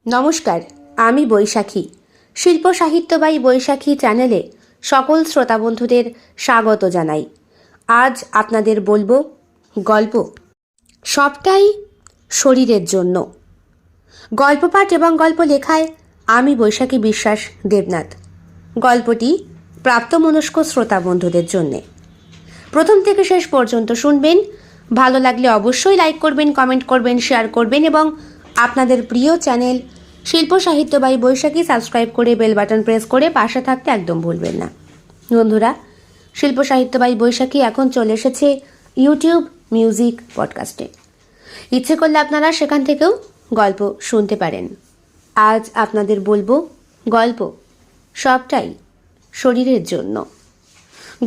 নমস্কার, আমি বৈশাখী। শিল্প সাহিত্য বাই বৈশাখী চ্যানেলে সকল শ্রোতা বন্ধুদের স্বাগত জানাই। আজ আপনাদের বলবো গল্প সবটাই শরীরের জন্য। গল্প পাঠ এবং গল্প লেখায় আমি বৈশাখী বিশ্বাস দেবনাথ। গল্পটি প্রাপ্তমনস্ক শ্রোতা বন্ধুদের জন্যে। প্রথম থেকে শেষ পর্যন্ত শুনবেন। ভালো লাগলে অবশ্যই লাইক করবেন, কমেন্ট করবেন, শেয়ার করবেন এবং আপনাদের প্রিয় চ্যানেল শিল্প সাহিত্য বাই বৈশাখী সাবস্ক্রাইব করে বেল বাটন প্রেস করে পাশে থাকতে একদম ভুলবেন না। বন্ধুরা, শিল্প সাহিত্য বাই বৈশাখী এখন চলে এসেছে ইউটিউব মিউজিক পডকাস্টে। ইচ্ছে করলে আপনারা সেখান থেকেও গল্প শুনতে পারেন। আজ আপনাদের বলবো গল্প সবটাই শরীরের জন্য।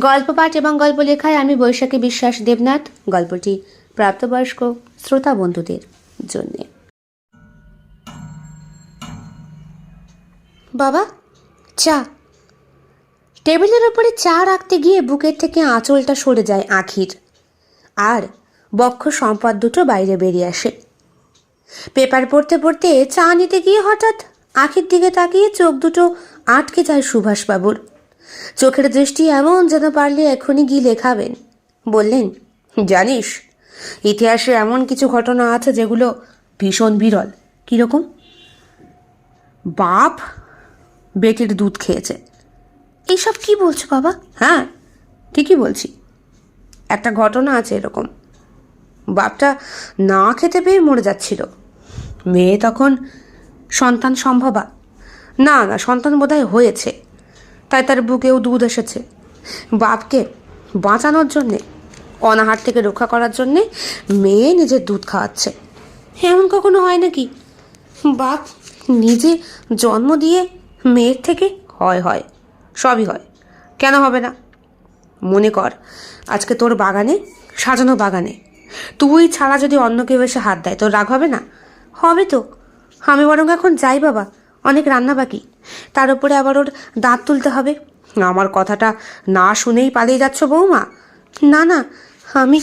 গল্প পাঠ এবং গল্প লেখায় আমি বৈশাখী বিশ্বাস দেবনাথ। গল্পটি প্রাপ্তবয়স্ক শ্রোতা বন্ধুদের জন্যে। বাবা, চা। টেবিলের ওপরে চা রাখতে গিয়ে বুকের থেকে আঁচলটা সরে যায় আখির, আর বক্ষ সম্পদ দুটো বাইরে বেরিয়ে আসে। পেপার পড়তে পড়তে চা নিতে গিয়ে হঠাৎ আখির দিকে তাকিয়ে চোখ দুটো আটকে যায় সুভাষবাবুর। চোখের দৃষ্টি এমন যেন পারলে এখনই গিলে খাবেন। বললেন, জানিস, ইতিহাসে এমন কিছু ঘটনা আছে যেগুলো ভীষণ বিরল। কীরকম? বাপ বেটির দুধ খেয়েছে। এইসব কি বলছো বাবা? হ্যাঁ, ঠিকই বলছি। একটা ঘটনা আছে এরকম। বাপটা না খেতে পেয়ে মরে যাচ্ছিল। মেয়ে তখন সন্তান সম্ভবা। না, সন্তান বোধহয় হয়েছে, তাই তার বুকেও দুধ এসেছে। বাপকে বাঁচানোর জন্যে, অনাহার থেকে রক্ষা করার জন্যে মেয়ে নিজের দুধ খাওয়াচ্ছে। এমন কখনো হয় নাকি? বাপ নিজে জন্ম দিয়ে মেয়ের থেকে? হয়, সবই হয়। কেন হবে না? মনে কর, আজকে তোর বাগানে, সাজানো বাগানে, তুই ছাড়া যদি অন্য কেউ এসে হাত দেয়, তোর রাগ হবে না? হবে তো। আমি বরং এখন যাই বাবা, অনেক রান্না বাকি। তার উপরে আবার ওর দাঁত তুলতে হবে। আমার কথাটা না শুনেই পালিয়ে যাচ্ছ বৌমা? না, আমি...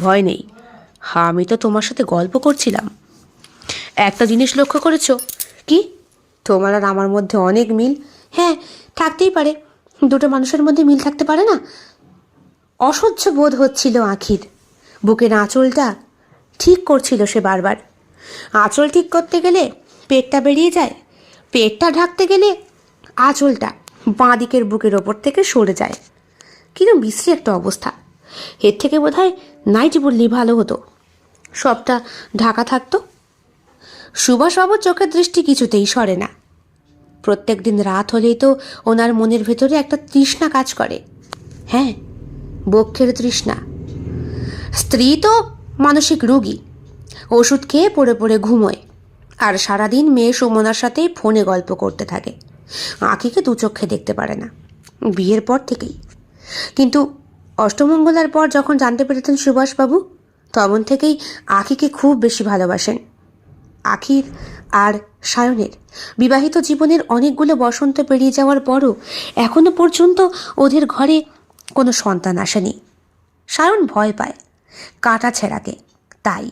ভয় নেই। আমি তো তোমার সাথে গল্প করছিলাম। একটা জিনিস লক্ষ্য করেছো? কি? তোমার আর আমার মধ্যে অনেক মিল। হ্যাঁ, থাকতেই পারে। দুটো মানুষের মধ্যে মিল থাকতে পারে না? অসহ্য বোধ হচ্ছিল আখির। বুকের আঁচলটা ঠিক করছিল সে বারবার। আঁচল ঠিক করতে গেলে পেটটা বেরিয়ে যায়, পেটটা ঢাকতে গেলে আঁচলটা বাঁ দিকের বুকের ওপর থেকে সরে যায়। কিরম বিশ্রী একটা অবস্থা। এর থেকে বোধহয় নাইটি বললেই ভালো হতো, সবটা ঢাকা থাকতো। সুভাষবাবুর চোখের দৃষ্টি কিছুতেই সরে না। প্রত্যেক দিন রাত হলেই তো ওনার মনের ভেতরে একটা তৃষ্ণা কাজ করে। হ্যাঁ, বক্ষের তৃষ্ণা। স্ত্রী তো মানসিক রোগী, ওষুধ খেয়ে পড়ে পড়ে ঘুমোয়, আর সারাদিন মেয়ে সুমনার সাথে ফোনে গল্প করতে থাকে। আঁখিকে দু চোখে দেখতে পারে না, বিয়ের পর থেকেই। কিন্তু অষ্টমঙ্গলার পর যখন জানতে পেরেছেন সুভাষবাবু, তখন থেকেই আঁখিকে খুব বেশি ভালোবাসেন। আখির আর সায়নের বিবাহিত জীবনের অনেকগুলো বসন্ত পেরিয়ে যাওয়ার পরও এখনো পর্যন্ত ওদের ঘরে কোনো সন্তান আসেনি। সায়ন ভয় পায় কাটা ছেঁড়াকে, তাই।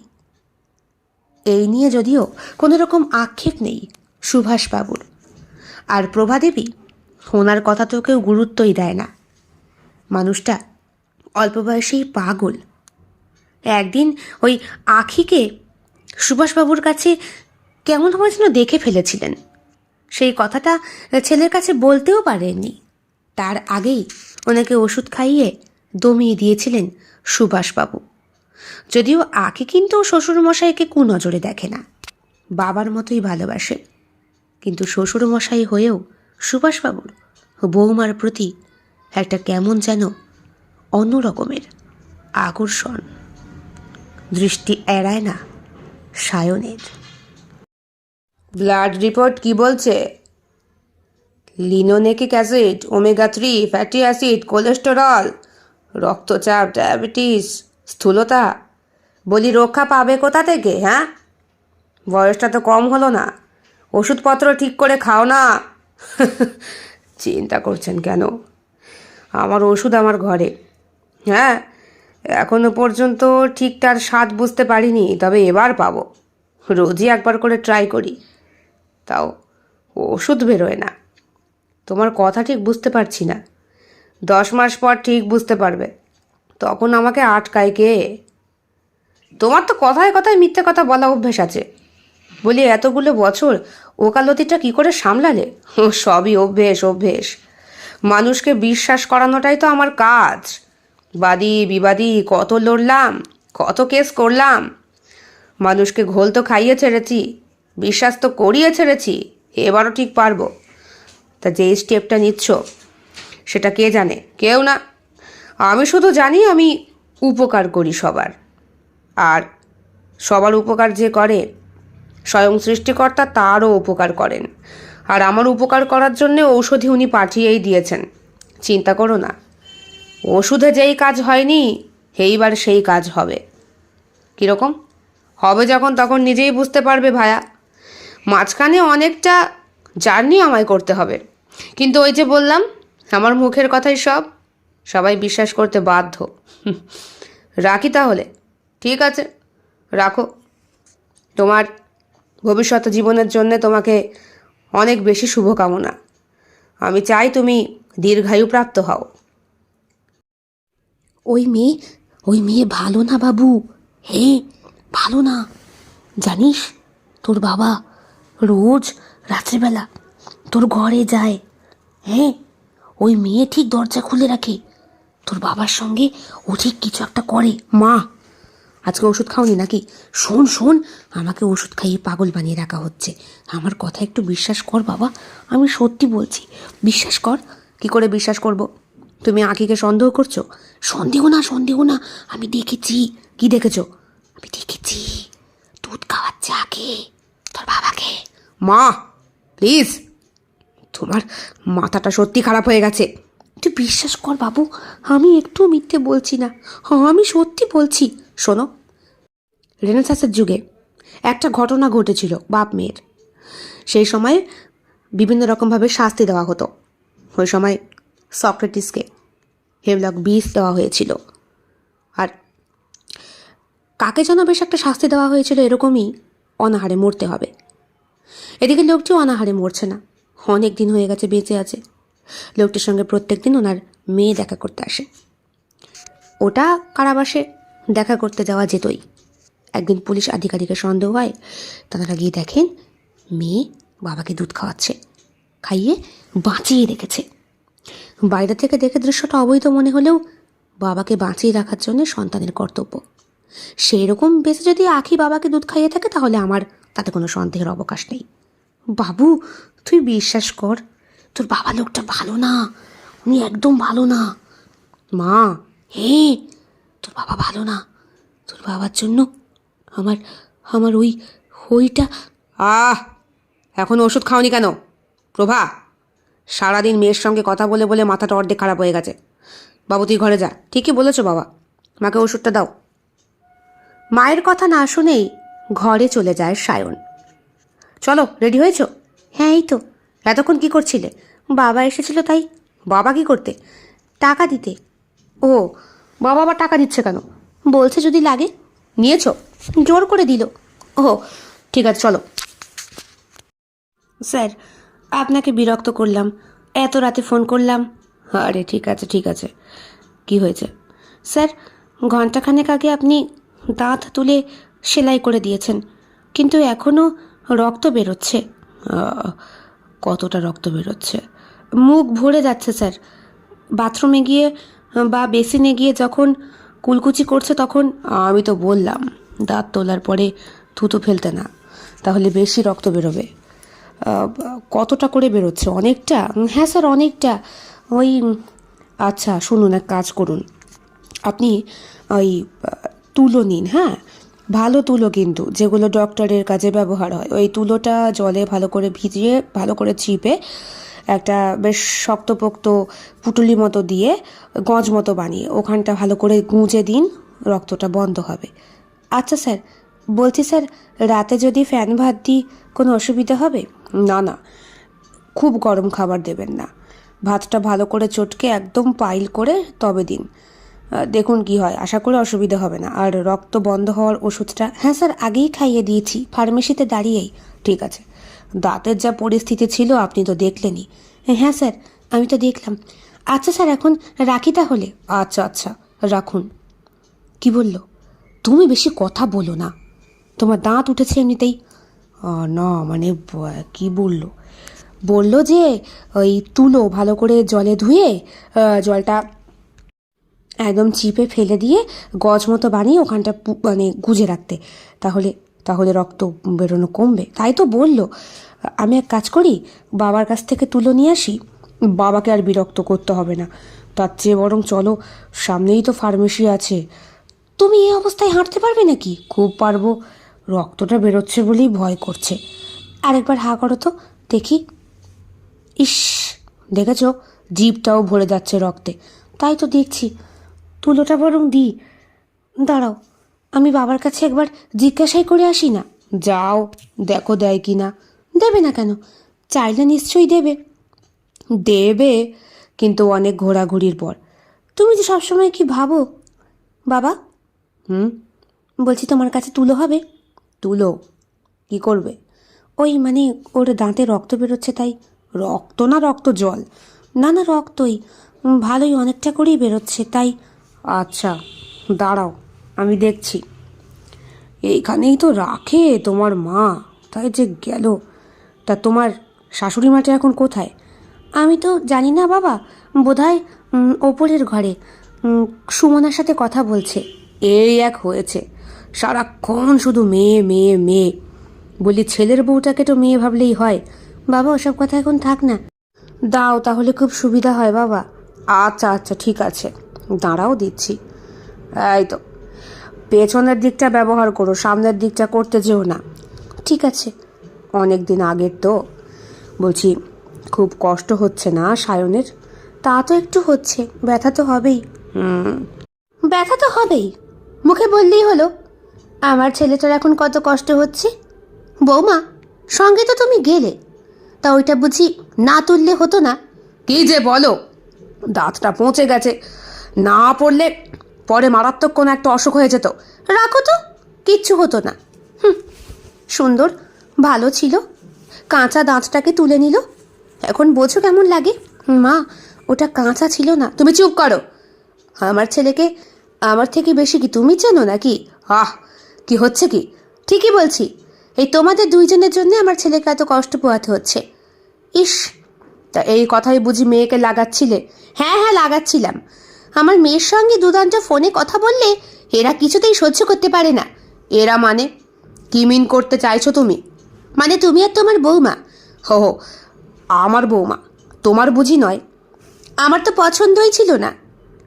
এই নিয়ে যদিও কোনো রকম আক্ষেপ নেই সুভাষবাবুর। আর প্রভাদেবী, ওনার কথা তো কেউ গুরুত্বই দেয় না। মানুষটা অল্প বয়সেই পাগল। একদিন ওই আখিকে সুভাষবাবুর কাছে কেমন ভাবে যেন দেখে ফেলেছিলেন। সেই কথাটা ছেলের কাছে বলতেও পারেননি। তার আগেই ওনাকে ওষুধ খাইয়ে দমিয়ে দিয়েছিলেন সুভাষবাবু। যদিও আঁকি কিন্তু শ্বশুরমশাইকে কুনজরে দেখে না, বাবার মতোই ভালোবাসে। কিন্তু শ্বশুরমশাই হয়েও সুভাষবাবুর বৌমার প্রতি একটা কেমন যেন অন্য রকমের আকর্ষণ। দৃষ্টি এড়ায় না সায়নের। ব্লাড রিপোর্ট কি বলছে? Linolenic acid, omega 3 fatty acid, cholesterol, রক্তচাপ, ডায়াবেটিস, স্থূলতা। বলি, রক্ষা পাবে কোথা থেকে? হ্যাঁ, বয়সটা তো কম হলো না। ওষুধপত্র ঠিক করে খাও না। চিন্তা করছেন কেন? আমার ওষুধ আমার ঘরে। হ্যাঁ, এখনো পর্যন্ত ঠিক তার স্বাদ বুঝতে পারিনি, তবে এবার পাবো। রোজই একবার করে ট্রাই করি। তাও ওষুধ বেরোয় না। তোমার কথা ঠিক বুঝতে পারছি না। 10 মাস পর ঠিক বুঝতে পারবে, তখন আমাকে আটকায় কে? তোমার তো কথায় কথায় মিথ্যে কথা বলা অভ্যেস আছে। বলি এতগুলো বছর ওকালতিটা কি করে সামলালে? সবই অভ্যেস অভ্যেস। মানুষকে বিশ্বাস করানোটাই তো আমার কাজ। বাদী বিবাদী কত লড়লাম, কত কেস করলাম। মানুষকে ঘোল তো খাইয়ে ছেড়েছি, বিশ্বাস তো করিয়ে ছেড়েছি। এবারও ঠিক পারবো। তা যেই স্টেপটা নিচ্ছ সেটা কে জানে? কেউ না। আমি শুধু জানি আমি উপকার করি সবার। আর সবার উপকার যে করে, স্বয়ং সৃষ্টিকর্তা তারও উপকার করেন। আর আমার উপকার করার জন্যে ঔষধি উনি পাঠিয়েই দিয়েছেন। চিন্তা করো না, ওষুধে যেই কাজ হয়নি এইবার সেই কাজ হবে। কীরকম হবে যখন তখন নিজেই বুঝতে পারবে ভায়া। মাঝখানে অনেকটা জার্নি আমায় করতে হবে, কিন্তু ওই যে বললাম, আমার মুখের কথাই সবাই বিশ্বাস করতে বাধ্য। রাখি তাহলে। ঠিক আছে, রাখো। তোমার ভবিষ্যৎ জীবনের জন্য তোমাকে অনেক বেশি শুভকামনা। আমি চাই তুমি দীর্ঘায়ু প্রাপ্ত হও। ওই মেয়ে ভালো না বাবু। ভালো না। জানিস, তোর বাবা রোজ রাত্রিবেলা তোর ঘরে যায়। ওই মেয়ে ঠিক দরজা খুলে রাখে। তোর বাবার সঙ্গে ও ঠিক কিছু একটা করে। মা, আজকে ওষুধ খাওনি নাকি? শোন, আমাকে ওষুধ খাইয়ে পাগল বানিয়ে রাখা হচ্ছে। আমার কথা একটু বিশ্বাস কর বাবা, আমি সত্যি বলছি, বিশ্বাস কর। কি করে বিশ্বাস করব? তুমি আঁকিকে সন্দেহ করছো? সন্দেহ না, আমি দেখেছি। কি দেখেছো? আমি দেখেছি দুধ খাওয়াচ্ছে আগে তোর বাবাকে। মা প্লিজ, তোমার মাথাটা সত্যি খারাপ হয়ে গেছে। তুই বিশ্বাস কর বাবু, আমি একটু মিথ্যে বলছি না, আমি সত্যি বলছি। শোনো, রেনেসাঁসের যুগে একটা ঘটনা ঘটেছিল বাপ মেয়ের। সেই সময় বিভিন্ন রকমভাবে শাস্তি দেওয়া হতো। ওই সময় সক্রেটিসকে হেভলক বিষ দেওয়া হয়েছিল। আর কাকে যেন বেশ একটা শাস্তি দেওয়া হয়েছিল এরকমই, অনাহারে মরতে হবে। এদিকে লোকটিও অনাহারে মরছে না, অনেক দিন হয়ে গেছে বেঁচে আছে। লোকটির সঙ্গে প্রত্যেক দিন ওনার মেয়ে দেখা করতে আসে। ওটা কারাবাসে দেখা করতে যাওয়া যেতই। একদিন পুলিশ আধিকারিকের সন্দেহ হয়। তারা গিয়ে দেখেন মেয়ে বাবাকে দুধ খাওয়াচ্ছে, খাইয়ে বাঁচিয়ে রেখেছে। বাইরে থেকে দেখে দৃশ্যটা অবৈধ মনে হলেও বাবাকে বাঁচিয়ে রাখার জন্য সন্তানের কর্তব্য। সেই রকম বেশি যদি আখি বাবাকে দুধ খাইয়ে থাকে তাহলে আমার তাতে কোনো সন্দেহের অবকাশ নেই। বাবু তুই বিশ্বাস কর, তোর বাবা লোকটা ভালো না, উনি একদম ভালো না। মা, তোর বাবা ভালো না। তোর বাবার জন্য আমার ওইটা। এখন ওষুধ খাওনি কেন প্রভা? সারাদিন মেয়ের সঙ্গে কথা বলে বলে মাথাটা অর্ধেক খারাপ হয়ে গেছে। বাবু তুই ঘরে যা। ঠিকই বলেছো বাবা, মাকে ওষুধটা দাও। মায়ের কথা না শুনেই ঘরে চলে যায় সায়ন। চলো, রেডি হয়েছো? হ্যাঁ, এই তো। এতক্ষণ কি করছিলে? বাবা এসেছিল তাই। বাবা কি করতে? টাকা দিতে। ও, বাবা আবার টাকা দিচ্ছে কেন? বলছে যদি লাগে। নিয়েছো? জোর করে দিল। ও ঠিক আছে, চলো। স্যার, আপনাকে বিরক্ত করলাম, এত রাতে ফোন করলাম। আরে ঠিক আছে। কি হয়েছে? স্যার, ঘণ্টাখানেক আগে আপনি দাঁত তুলে সেলাই করে দিয়েছেন, কিন্তু এখনও রক্ত বেরোচ্ছে। কতটা রক্ত বেরোচ্ছে? মুখ ভরে যাচ্ছে স্যার। বাথরুমে গিয়ে বা বেসিনে গিয়ে যখন কুলকুচি করছে তখন। আমি তো বললাম দাঁত তোলার পরে থুতু ফেলতে না, তাহলে বেশি রক্ত বেরোবে। কতটা করে বেরোচ্ছে? অনেকটা? হ্যাঁ স্যার, অনেকটা। ওই আচ্ছা শুনুন, এক কাজ করুন, আপনি ওই তুলো নিন। হ্যাঁ, ভালো তুলো কিন্তু, যেগুলো ডক্টরের কাজে ব্যবহার হয়। ওই তুলোটা জলে ভালো করে ভিজিয়ে ভালো করে চিপে একটা বেশ শক্তপোক্ত পুটুলি মতো দিয়ে গজ মতো বানিয়ে ওখানটা ভালো করে গুঁজে দিন, রক্তটা বন্ধ হবে। আচ্ছা স্যার, বলছি স্যার, রাতে যদি ফ্যান ভাত দিই কোনো অসুবিধা হবে? না, খুব গরম খাবার দেবেন না। ভাতটা ভালো করে চটকে একদম পাইল করে তবে দিন। দেখুন কি হয়, আশা করি অসুবিধা হবে না। আর রক্ত বন্ধ হওয়ার ওষুধটা? হ্যাঁ স্যার, আগেই খাইয়ে দিয়েছি, ফার্মেসিতে দাঁড়িয়েই। ঠিক আছে, দাঁতের যা পরিস্থিতি ছিল আপনি তো দেখলেনই। হ্যাঁ স্যার, আমি তো দেখলাম। আচ্ছা স্যার, এখন রাখি তাহলে। আচ্ছা আচ্ছা, রাখুন। কি বলল? তুমি বেশি কথা বলো না, তোমার দাঁত উঠেছে এমনিতেই। না মানে কি বললো? বললো যে ওই তুলো ভালো করে জলে ধুয়ে জলটা একদম চিপে ফেলে দিয়ে গজ মতো বানিয়ে ওখানটা মানে গুজে রাখতে, তাহলে তাহলে রক্ত বেরোনো কমবে, তাই তো বললো। আমি এক কাজ করি, বাবার কাছ থেকে তুলো নিয়ে আসি, বাবাকে আর বিরক্ত করতে হবে না। তার চেয়ে বরং চলো, সামনেই তো ফার্মেসি আছে। তুমি এই অবস্থায় হাঁটতে পারবে নাকি? খুব পারবো, রক্তটা বেরোচ্ছে বলেই ভয় করছে। আরেকবার হা করো তো দেখি। ইস, দেখেছ, জিভটাও ভরে যাচ্ছে রক্তে। তাই তো দেখছি, তুলোটা বরং দিই। দাঁড়াও, আমি বাবার কাছে একবার জিজ্ঞাসাই করে আসি না। যাও, দেখো দেয় কি না। দেবে না কেন? চাইলে নিশ্চয়ই দেবে। দেবে, কিন্তু অনেক ঘোরাঘুরির পর। তুমি যে সবসময় কি ভাবো বাবা। বলছি, তোমার কাছে তুলো হবে? তুলো কি করবে? ওই মানে ওর দাঁতে রক্ত বেরোচ্ছে তাই। রক্ত না রক্ত জল? না না, রক্তই। ভালোই অনেকটা করেই বেরোচ্ছে তাই। আচ্ছা দাঁড়াও, আমি দেখছি। এইখানেই তো রাখে তোমার মা, তাই যে গেল। তা তোমার শাশুড়ি মাটা এখন কোথায়? আমি তো জানি না বাবা, বোধহয় ওপরের ঘরে সুমনার সাথে কথা বলছে। এই এক হয়েছে, সারাক্ষণ শুধু মেয়ে মেয়ে মেয়ে। বলি, ছেলের বউটাকে তো মেয়ে ভাবলেই হয়। বাবা ওসব কথা এখন থাক না, দাও তাহলে খুব সুবিধা হয় বাবা। আচ্ছা আচ্ছা ঠিক আছে, দাঁড়াও দিচ্ছি। এই তো, পেছনের দিকটা ব্যবহার করো, সামনের দিকটা করতে যেও না। ঠিক আছে। অনেক দিন আগের তো। বলছি, খুব কষ্ট হচ্ছে না সায়নের? তা তো একটু হচ্ছে, ব্যথা তো হবেই। ব্যথা তো হবেই, মুখে বললেই হলো। আমার ছেলেটার এখন কত কষ্ট হচ্ছে। বৌমা, সঙ্গে তো তুমি গেলে, তা ওইটা বুঝি না তুললে হতো না? কি যে বলো, দাঁতটা পৌঁছে গেছে, না পড়লে পরে মারাত্মক কোনো একটা অসুখ হয়ে যেত। রাখো তো, কিচ্ছু হতো না। সুন্দর, ভালো ছিল, কাঁচা দাঁতটাকে তুলে নিল। এখন বোঝো কেমন লাগে? মা, ওটা কাঁচা ছিল না। তুমি চুপ করো। আমার ছেলেকে আমার থেকে বেশি কি তুমি চেনো নাকি? কি হচ্ছে কি? ঠিকই বলছি, এই তোমাদের দুইজনের জন্য আমার ছেলেকে এত কষ্ট পোহাতে হচ্ছে। ইস, তা এই কথাই বুঝি মেয়েকে লাগাচ্ছিলে? হ্যাঁ হ্যাঁ, লাগাচ্ছিলাম। আমার মেয়ের সঙ্গে দুদান্ত ফোনে কথা বললে এরা কিছুতেই সহ্য করতে পারে না। এরা মানে? কি মিন করতে চাইছো তুমি? মানে তুমি আর তোমার বৌমা। হো, আমার বৌমা, তোমার বুঝি নয়? আমার তো পছন্দই ছিল না,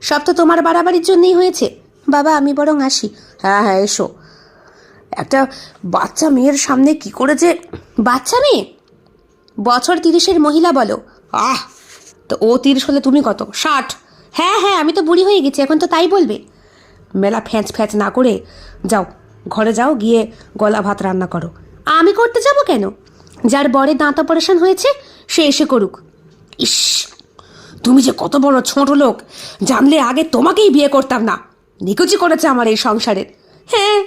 সব তো তোমার বাড়াবাড়ির জন্যই হয়েছে। বাবা, আমি বরং আসি। হ্যাঁ হ্যাঁ, এসো। একটা বাচ্চা মেয়ের সামনে কি করে যে। বাচ্চা মেয়ে? বছর 30-এর মহিলা বলো। তো ও 30 হলে তুমি কত? 60? হ্যাঁ হ্যাঁ, আমি তো বুড়ি হয়ে গেছি, এখন তো তাই বলবে। মেলা ফ্যাঁচ ফ্যাঁচ না করে যাও, ঘরে যাও, গিয়ে গলা ভাত রান্না করো। আমি করতে যাব কেন? যার বরের দাঁত অপারেশন হয়েছে সে এসে করুক। ইস, তুমি যে কত বড় ছোট লোক, জানলে আগে তোমাকেই বিয়ে করতাম না। নিকুচি করেছে আমার এই সংসারের। হ্যাঁ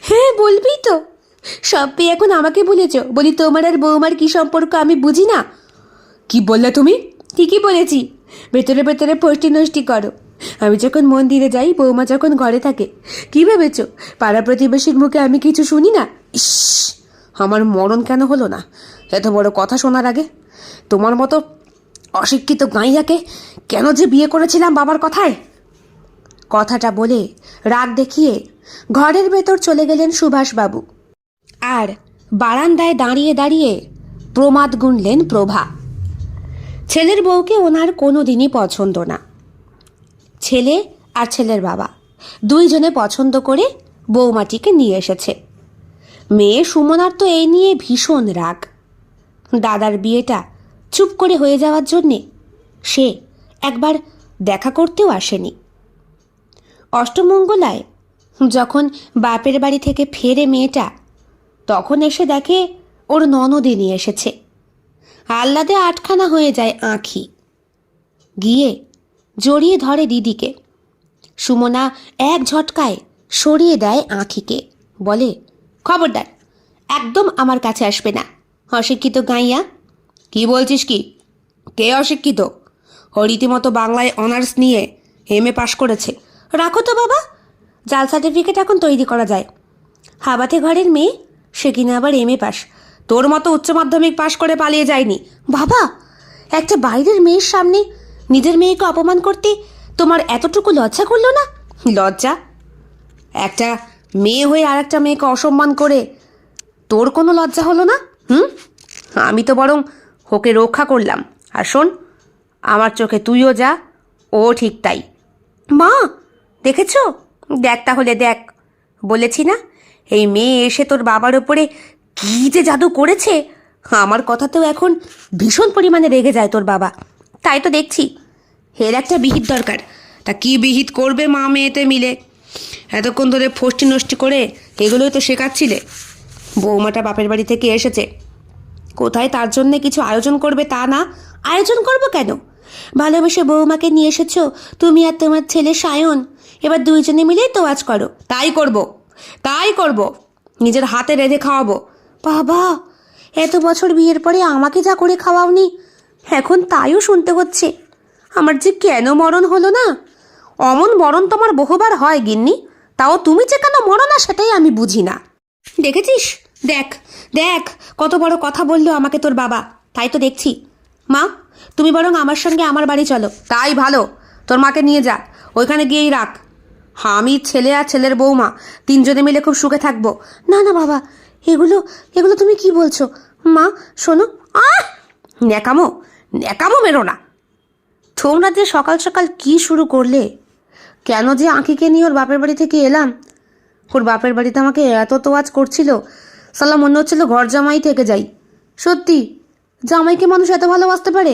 হ্যাঁ, বলবি তো, সব পেয়ে এখন আমাকে বলেছ। বলি, তোমার আর বৌমার কি সম্পর্ক আমি বুঝি না? কি বললে তুমি? ঠিকই বলেছি, ভেতরে ভেতরে পষ্টি নষ্টি করো। আমি যখন মন্দিরে যাই, বৌমা যখন ঘরে থাকে, কি ভেবেছ পাড়া প্রতিবেশীর মুখে আমি কিছু শুনি না? ইস, আমার মরণ কেন হলো না এত বড় কথা শোনার আগে? তোমার মতো অশিক্ষিত গাইয়াকে কেন যে বিয়ে করেছিলাম বাবার কথায়। কথাটা বলে রাগ দেখিয়ে ঘরের ভেতর চলে গেলেন সুভাষবাবু, আর বারান্দায় দাঁড়িয়ে দাঁড়িয়ে প্রমাদ গুনলেন প্রভা। ছেলের বউকে ওনার কোনো দিনই পছন্দ না। ছেলে আর ছেলের বাবা দুইজনে পছন্দ করে বৌমাটিকে নিয়ে এসেছে। মেয়ে সুমনার তো এই নিয়ে ভীষণ রাগ। দাদার বিয়েটা চুপ করে হয়ে যাওয়ার জন্যে সে একবার দেখা করতেও আসেনি। অষ্টমঙ্গলায় যখন বাপের বাড়ি থেকে ফেরে মেয়েটা, তখন এসে দেখে ওর ননদে নিয়ে এসেছে। আহ্লাদে আটখানা হয়ে যায় আঁখি। গিয়ে জড়িয়ে ধরে দিদিকে। সুমনা এক ঝটকায় সরিয়ে দেয় আঁখিকে, বলে, খবরদার, একদম আমার কাছে আসবে না। অশিক্ষিত গাইয়া। কি বলছিস কি? কে অশিক্ষিত? ও রীতিমতো বাংলায় অনার্স নিয়ে এমএ পাশ করেছে। রাখো তো বাবা, জাল সার্টিফিকেট এখন তৈরি করা যায়। হাবাতে ঘরের মেয়ে, সে কিনা আবার এমএ পাস। তোর মতো উচ্চ মাধ্যমিক পাশ করে পালিয়ে যায়নি। বাবা, একটা বাইরের মেয়ের সামনে নিজের মেয়েকে অপমান করতে তোমার এতটুকু লজ্জা করলো না? লজ্জা? একটা মেয়ে হয়ে আর একটা মেয়েকে অসম্মান করে তোর কোনো লজ্জা হলো না? আমি তো বরং ওকে রক্ষা করলাম। আর শোন, আমার চোখে তুইও যা, ও ঠিক তাই। মা, দেখেছ? দেখ তাহলে দেখ। বলেছি না, এই মেয়ে এসে তোর বাবার ওপরে কী যে জাদু করেছে। আমার কথাতেও এখন ভীষণ পরিমাণে রেগে যায় তোর বাবা। তাই তো দেখছি এর একটা বিহিত দরকার। তা কি বিহিত করবে মা মেয়েতে মিলে? এতক্ষণ ধরে ফষ্টি নষ্টি করে এগুলোই তো শেখাচ্ছিলে। বৌমাটা বাপের বাড়ি থেকে এসেছে, কোথায় তার জন্যে কিছু আয়োজন করবে তা না। আয়োজন করব কেন? ভালোবেসে বৌমাকে নিয়ে এসেছো তুমি আর তোমার ছেলে সায়ন, এবার দুইজনে মিলেই তো আজ করো। তাই করব, তাই করব, নিজের হাতে রেঁধে খাওয়াবো। বাবা, এত বছর বিয়ের পরে আমাকে যা করে খাওয়াওনি, এখন তাইও শুনতে হচ্ছে। আমার যে কেন মরণ হলো না? অমন মরণ তোমার বহুবার হয় গিন্নি, তাও তুমি যে কেন মরো না সেটাই আমি বুঝি না। দেখেছিস? দেখ দেখ, কত বড় কথা বললো আমাকে তোর বাবা। তাই তো দেখছি। মা, তুমি বরং আমার সঙ্গে আমার বাড়ি চলো। তাই ভালো, তোর মাকে নিয়ে যা, ওইখানে গিয়েই রাখ। আমি, ছেলে আর ছেলের বৌমা তিনজনে মিলে খুব সুখে থাকবো। না না বাবা, এগুলো এগুলো তুমি কি বলছো? মা শোনো। ন্যাকামো ন্যাকামো মেরো না। তোমরা যে সকাল সকাল কি শুরু করলে? কেন যে আঁকিকে নিয়ে ওর বাপের বাড়ি থেকে এলাম? ওর বাপের বাড়িতে আমাকে এত তোয়াজ করছিল, সালা মনে হচ্ছিল ঘর জামাই থেকে যাই। সত্যি, জামাইকে মানুষ এত ভালোবাসতে পারে?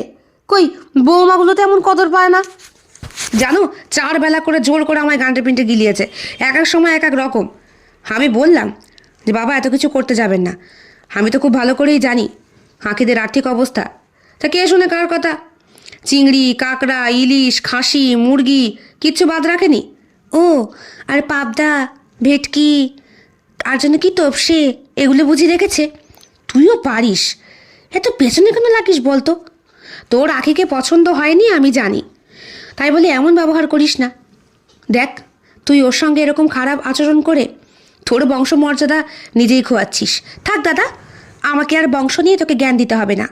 কই, বৌমাগুলো তো এমন কদর পায় না। জানো, 4 বেলা করে জোর করে আমায় গান্টে পিন্টে গিলিয়েছে, এক এক সময় এক এক রকম। আমি বললাম যে বাবা এত কিছু করতে যাবেন না, আমি তো খুব ভালো করেই জানি আঁকিদের আর্থিক অবস্থা। তা কে শুনে কার কথা? চিংড়ি, কাঁকড়া, ইলিশ, খাসি, মুরগি কিচ্ছু বাদ রাখেনি। ও, আর পাবদা, ভেটকি, আর জন্য কি তপসে, এগুলো বুঝি রেখেছে। তুইও পারিস, এত পেছনে কেন লাগিস বলতো? তোর আঁকিকে পছন্দ হয়নি আমি জানি, তাই বলে এমন ব্যবহার করিস না। দেখ, তুই ওর সঙ্গে এরকম খারাপ আচরণ করে তোর বংশমর্যাদা নিজেই খোয়াচ্ছিস। থাক দাদা, আমাকে আর বংশ নিয়ে তোকে জ্ঞান দিতে হবে না।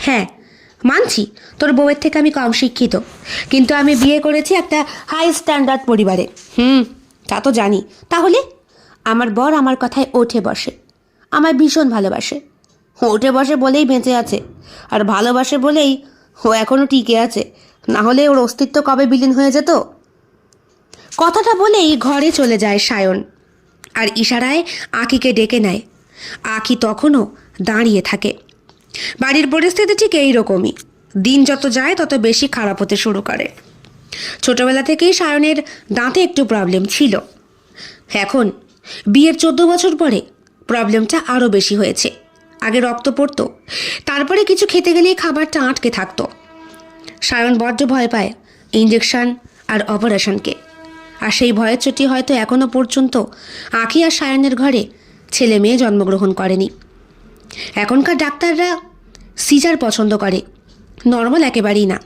হ্যাঁ, মানছি তোর বউয়ের থেকে আমি কম শিক্ষিত, কিন্তু আমি বিয়ে করেছি একটা হাই স্ট্যান্ডার্ড পরিবারে। তা তো জানি। তাহলে আমার বর আমার কথায় ওঠে বসে, আমায় ভীষণ ভালোবাসে। ওঠে বসে বলেই বেঁচে আছে, আর ভালোবাসে বলেই ও এখনও টিকে আছে, না হলে ওর অস্তিত্ব কবে বিলীন হয়ে যেত। কথাটা বলেই ঘরে চলে যায় সায়ন, আর ইশারায় আঁকিকে ডেকে নেয়। আঁকি তখনও দাঁড়িয়ে থাকে। বাড়ির পরিস্থিতি ঠিক এইরকমই, দিন যত যায় তত বেশি খারাপ হতে শুরু করে। ছোটবেলা থেকেই সায়নের দাঁতে একটু প্রবলেম ছিল, এখন বিয়ের 14 বছর পরে প্রবলেমটা আরও বেশি হয়েছে। আগে রক্ত পড়তো, তারপরে কিছু খেতে গেলেই খাবারটা আটকে থাকতো। সায়ন বড্ড ভয় পায় ইঞ্জেকশন আর অপারেশনকে, আর সেই ভয়ের চোটে হয়তো এখনও পর্যন্ত আঁকি আর সায়নের ঘরে ছেলে মেয়ে জন্মগ্রহণ করেনি। এখনকার ডাক্তাররা সিজার পছন্দ করে, নর্মাল একেবারেই না।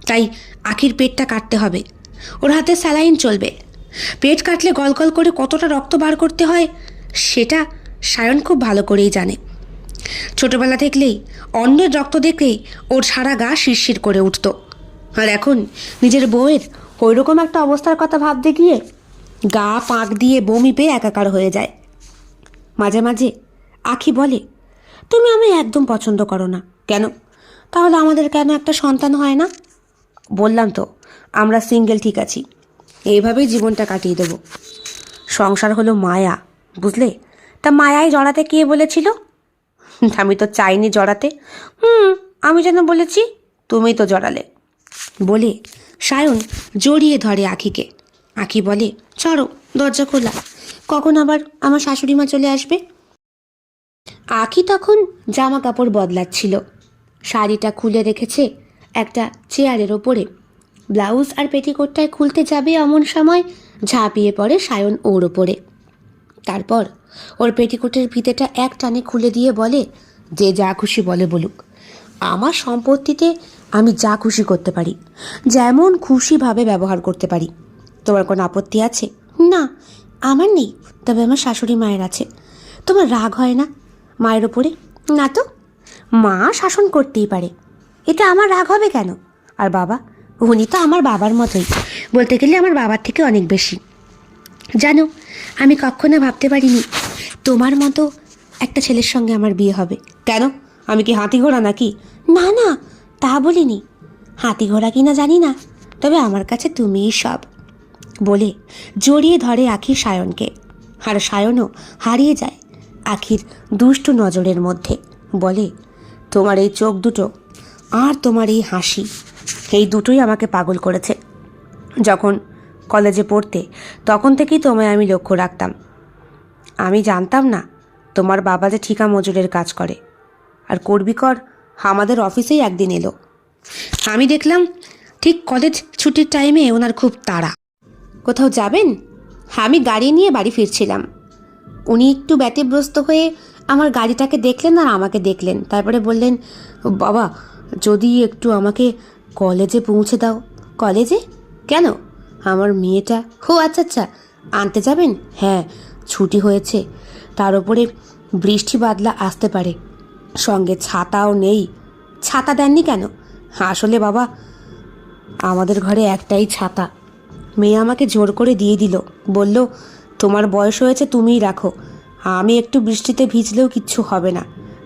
তাই আঁকির পেটটা কাটতে হবে, ওর হাতে স্যালাইন চলবে। পেট কাটলে গলগল করে কতটা রক্ত বার করতে হয় সেটা সায়ন খুব ভালো করেই জানে। ছোটবেলা থেকেই অন্যের রক্ত দেখলেই ওর সারা গা শিরশির করে উঠত, আর এখন নিজের বউয়ের ওইরকম একটা অবস্থার কথা ভাবতে গিয়ে গা পাক দিয়ে বমি পেয়ে একাকার হয়ে যায়। মাঝে মাঝে আঁকি বলে, তুমি আমায় একদম পছন্দ করো না কেন? তাহলে আমাদের কেন একটা সন্তান হয় না? বললাম তো, আমরা সিঙ্গেল ঠিক আছি, এইভাবেই জীবনটা কাটিয়ে দেব। সংসার হলো মায়া, বুঝলে? তা মায়ায় জড়াতে কে বলেছিল? আমি তো চাইনি জড়াতে। আমি যেন বলেছি, তুমি তো জড়ালে। বলে সায়ন জড়িয়ে ধরে আঁকিকে। আঁকি বলে, চলো, দরজা খোলা, কখন আবার আমার শাশুড়ি মা চলে আসবে। আঁকি তখন জামা কাপড় বদলাচ্ছিল, শাড়িটা খুলে রেখেছে একটা চেয়ারের ওপরে। ব্লাউজ আর পেটিকোটটায় খুলতে যাবে এমন সময় ঝাঁপিয়ে পড়ে সায়ন ওর ওপরে। তারপর ওর পেটিকোটের ফিতেটা এক টানে খুলে দিয়ে বলে, যে যা খুশি বলে বলুক, আমার সম্পত্তিতে আমি যা খুশি করতে পারি, যেমন খুশিভাবে ব্যবহার করতে পারি। তোমার কোনো আপত্তি আছে? না, আমার নেই, তবে আমার শাশুড়ি মায়ের আছে। তোমার রাগ হয় না মায়ের ওপরে? না তো, মা শাসন করতেই পারে, এটা আমার রাগ হবে কেন? আর বাবা, উনি তো আমার বাবার মতোই, বলতে গেলে আমার বাবার থেকে অনেক বেশি। জানো, আমি কখনো ভাবতে পারিনি তোমার মতো একটা ছেলের সঙ্গে আমার বিয়ে হবে। কেন, আমি কি হাতি ঘোড়া নাকি? না না, তা বলিনি। হাতি ঘোড়া কিনা জানি না, তবে আমার কাছে তুমিই সব, বলে জড়িয়ে ধরে আখি সায়নকে। আর সায়নও হারিয়ে যায় আখির দুষ্টু নজরের মধ্যে। বলে, তোমার এই চোখ দুটো আর তোমার এই হাসি, এই দুটোই আমাকে পাগল করেছে। যখন কলেজে পড়তে তখন থেকেই তোমায় আমি লক্ষ্য রাখতাম। আমি জানতাম না তোমার বাবা যে ঠিকা মজুরের কাজ করে, আর কর্মীকর আমাদের অফিসেই একদিন এলো। আমি দেখলাম ঠিক কলেজ ছুটির টাইমে ওনার খুব তাড়া। কোথাও যাবেন? আমি গাড়ি নিয়ে বাড়ি ফিরছিলাম। উনি একটু ব্যতিব্যস্ত হয়ে আমার গাড়িটাকে দেখলেন আর আমাকে দেখলেন, তারপরে বললেন, বাবা যদি একটু আমাকে কলেজে পৌঁছে দাও। কলেজে কেন? আমার মেয়েটা। ও আচ্ছা আচ্ছা, আনতে যাবেন? হ্যাঁ, ছুটি হয়েছে, তার উপরে বৃষ্টি বাদলা আসতে পারে, সঙ্গে ছাতাও নেই। ছাতা দেননি কেন? আসলে বাবা, আমাদের ঘরে একটাই ছাতা, মেয়ে আমাকে জোর করে দিয়ে দিল, বলল তোমার বয়স হয়েছে, তুমিই রাখো, আমি একটু বৃষ্টিতে ভিজলেও কিচ্ছু হবে না।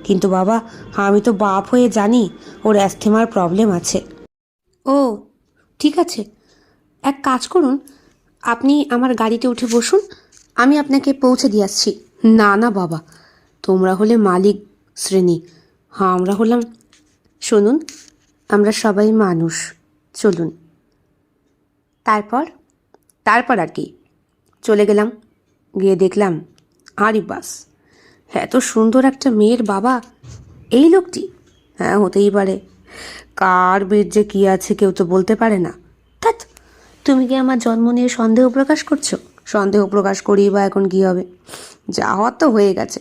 কিন্তু বাবা, আমি তো বাপ হয়ে জানি ওর অ্যাস্থেমার প্রবলেম আছে। ও ঠিক আছে, এক কাজ করুন, আপনি আমার গাড়িতে উঠে বসুন, আমি আপনাকে পৌঁছে দিয়ে আসছি। না না বাবা, তোমরা হলে মালিক শ্রেণী, হ্যাঁ আমরা হলাম। শুনুন, আমরা সবাই মানুষ, চলুন। তারপর আর কি, চলে গেলাম, গিয়ে দেখলাম আরে বাস, এত সুন্দর একটা মেয়ের বাবা এই লোকটি। হ্যাঁ, হতেই পারে, কার বীর্যে কী আছে কেউ তো বলতে পারে না। ধ্যাৎ, তুমি কি আমার জন্ম নিয়ে সন্দেহ প্রকাশ করছো? সন্দেহ প্রকাশ করি বা এখন কী হবে, যা হওয়ার তো হয়ে গেছে,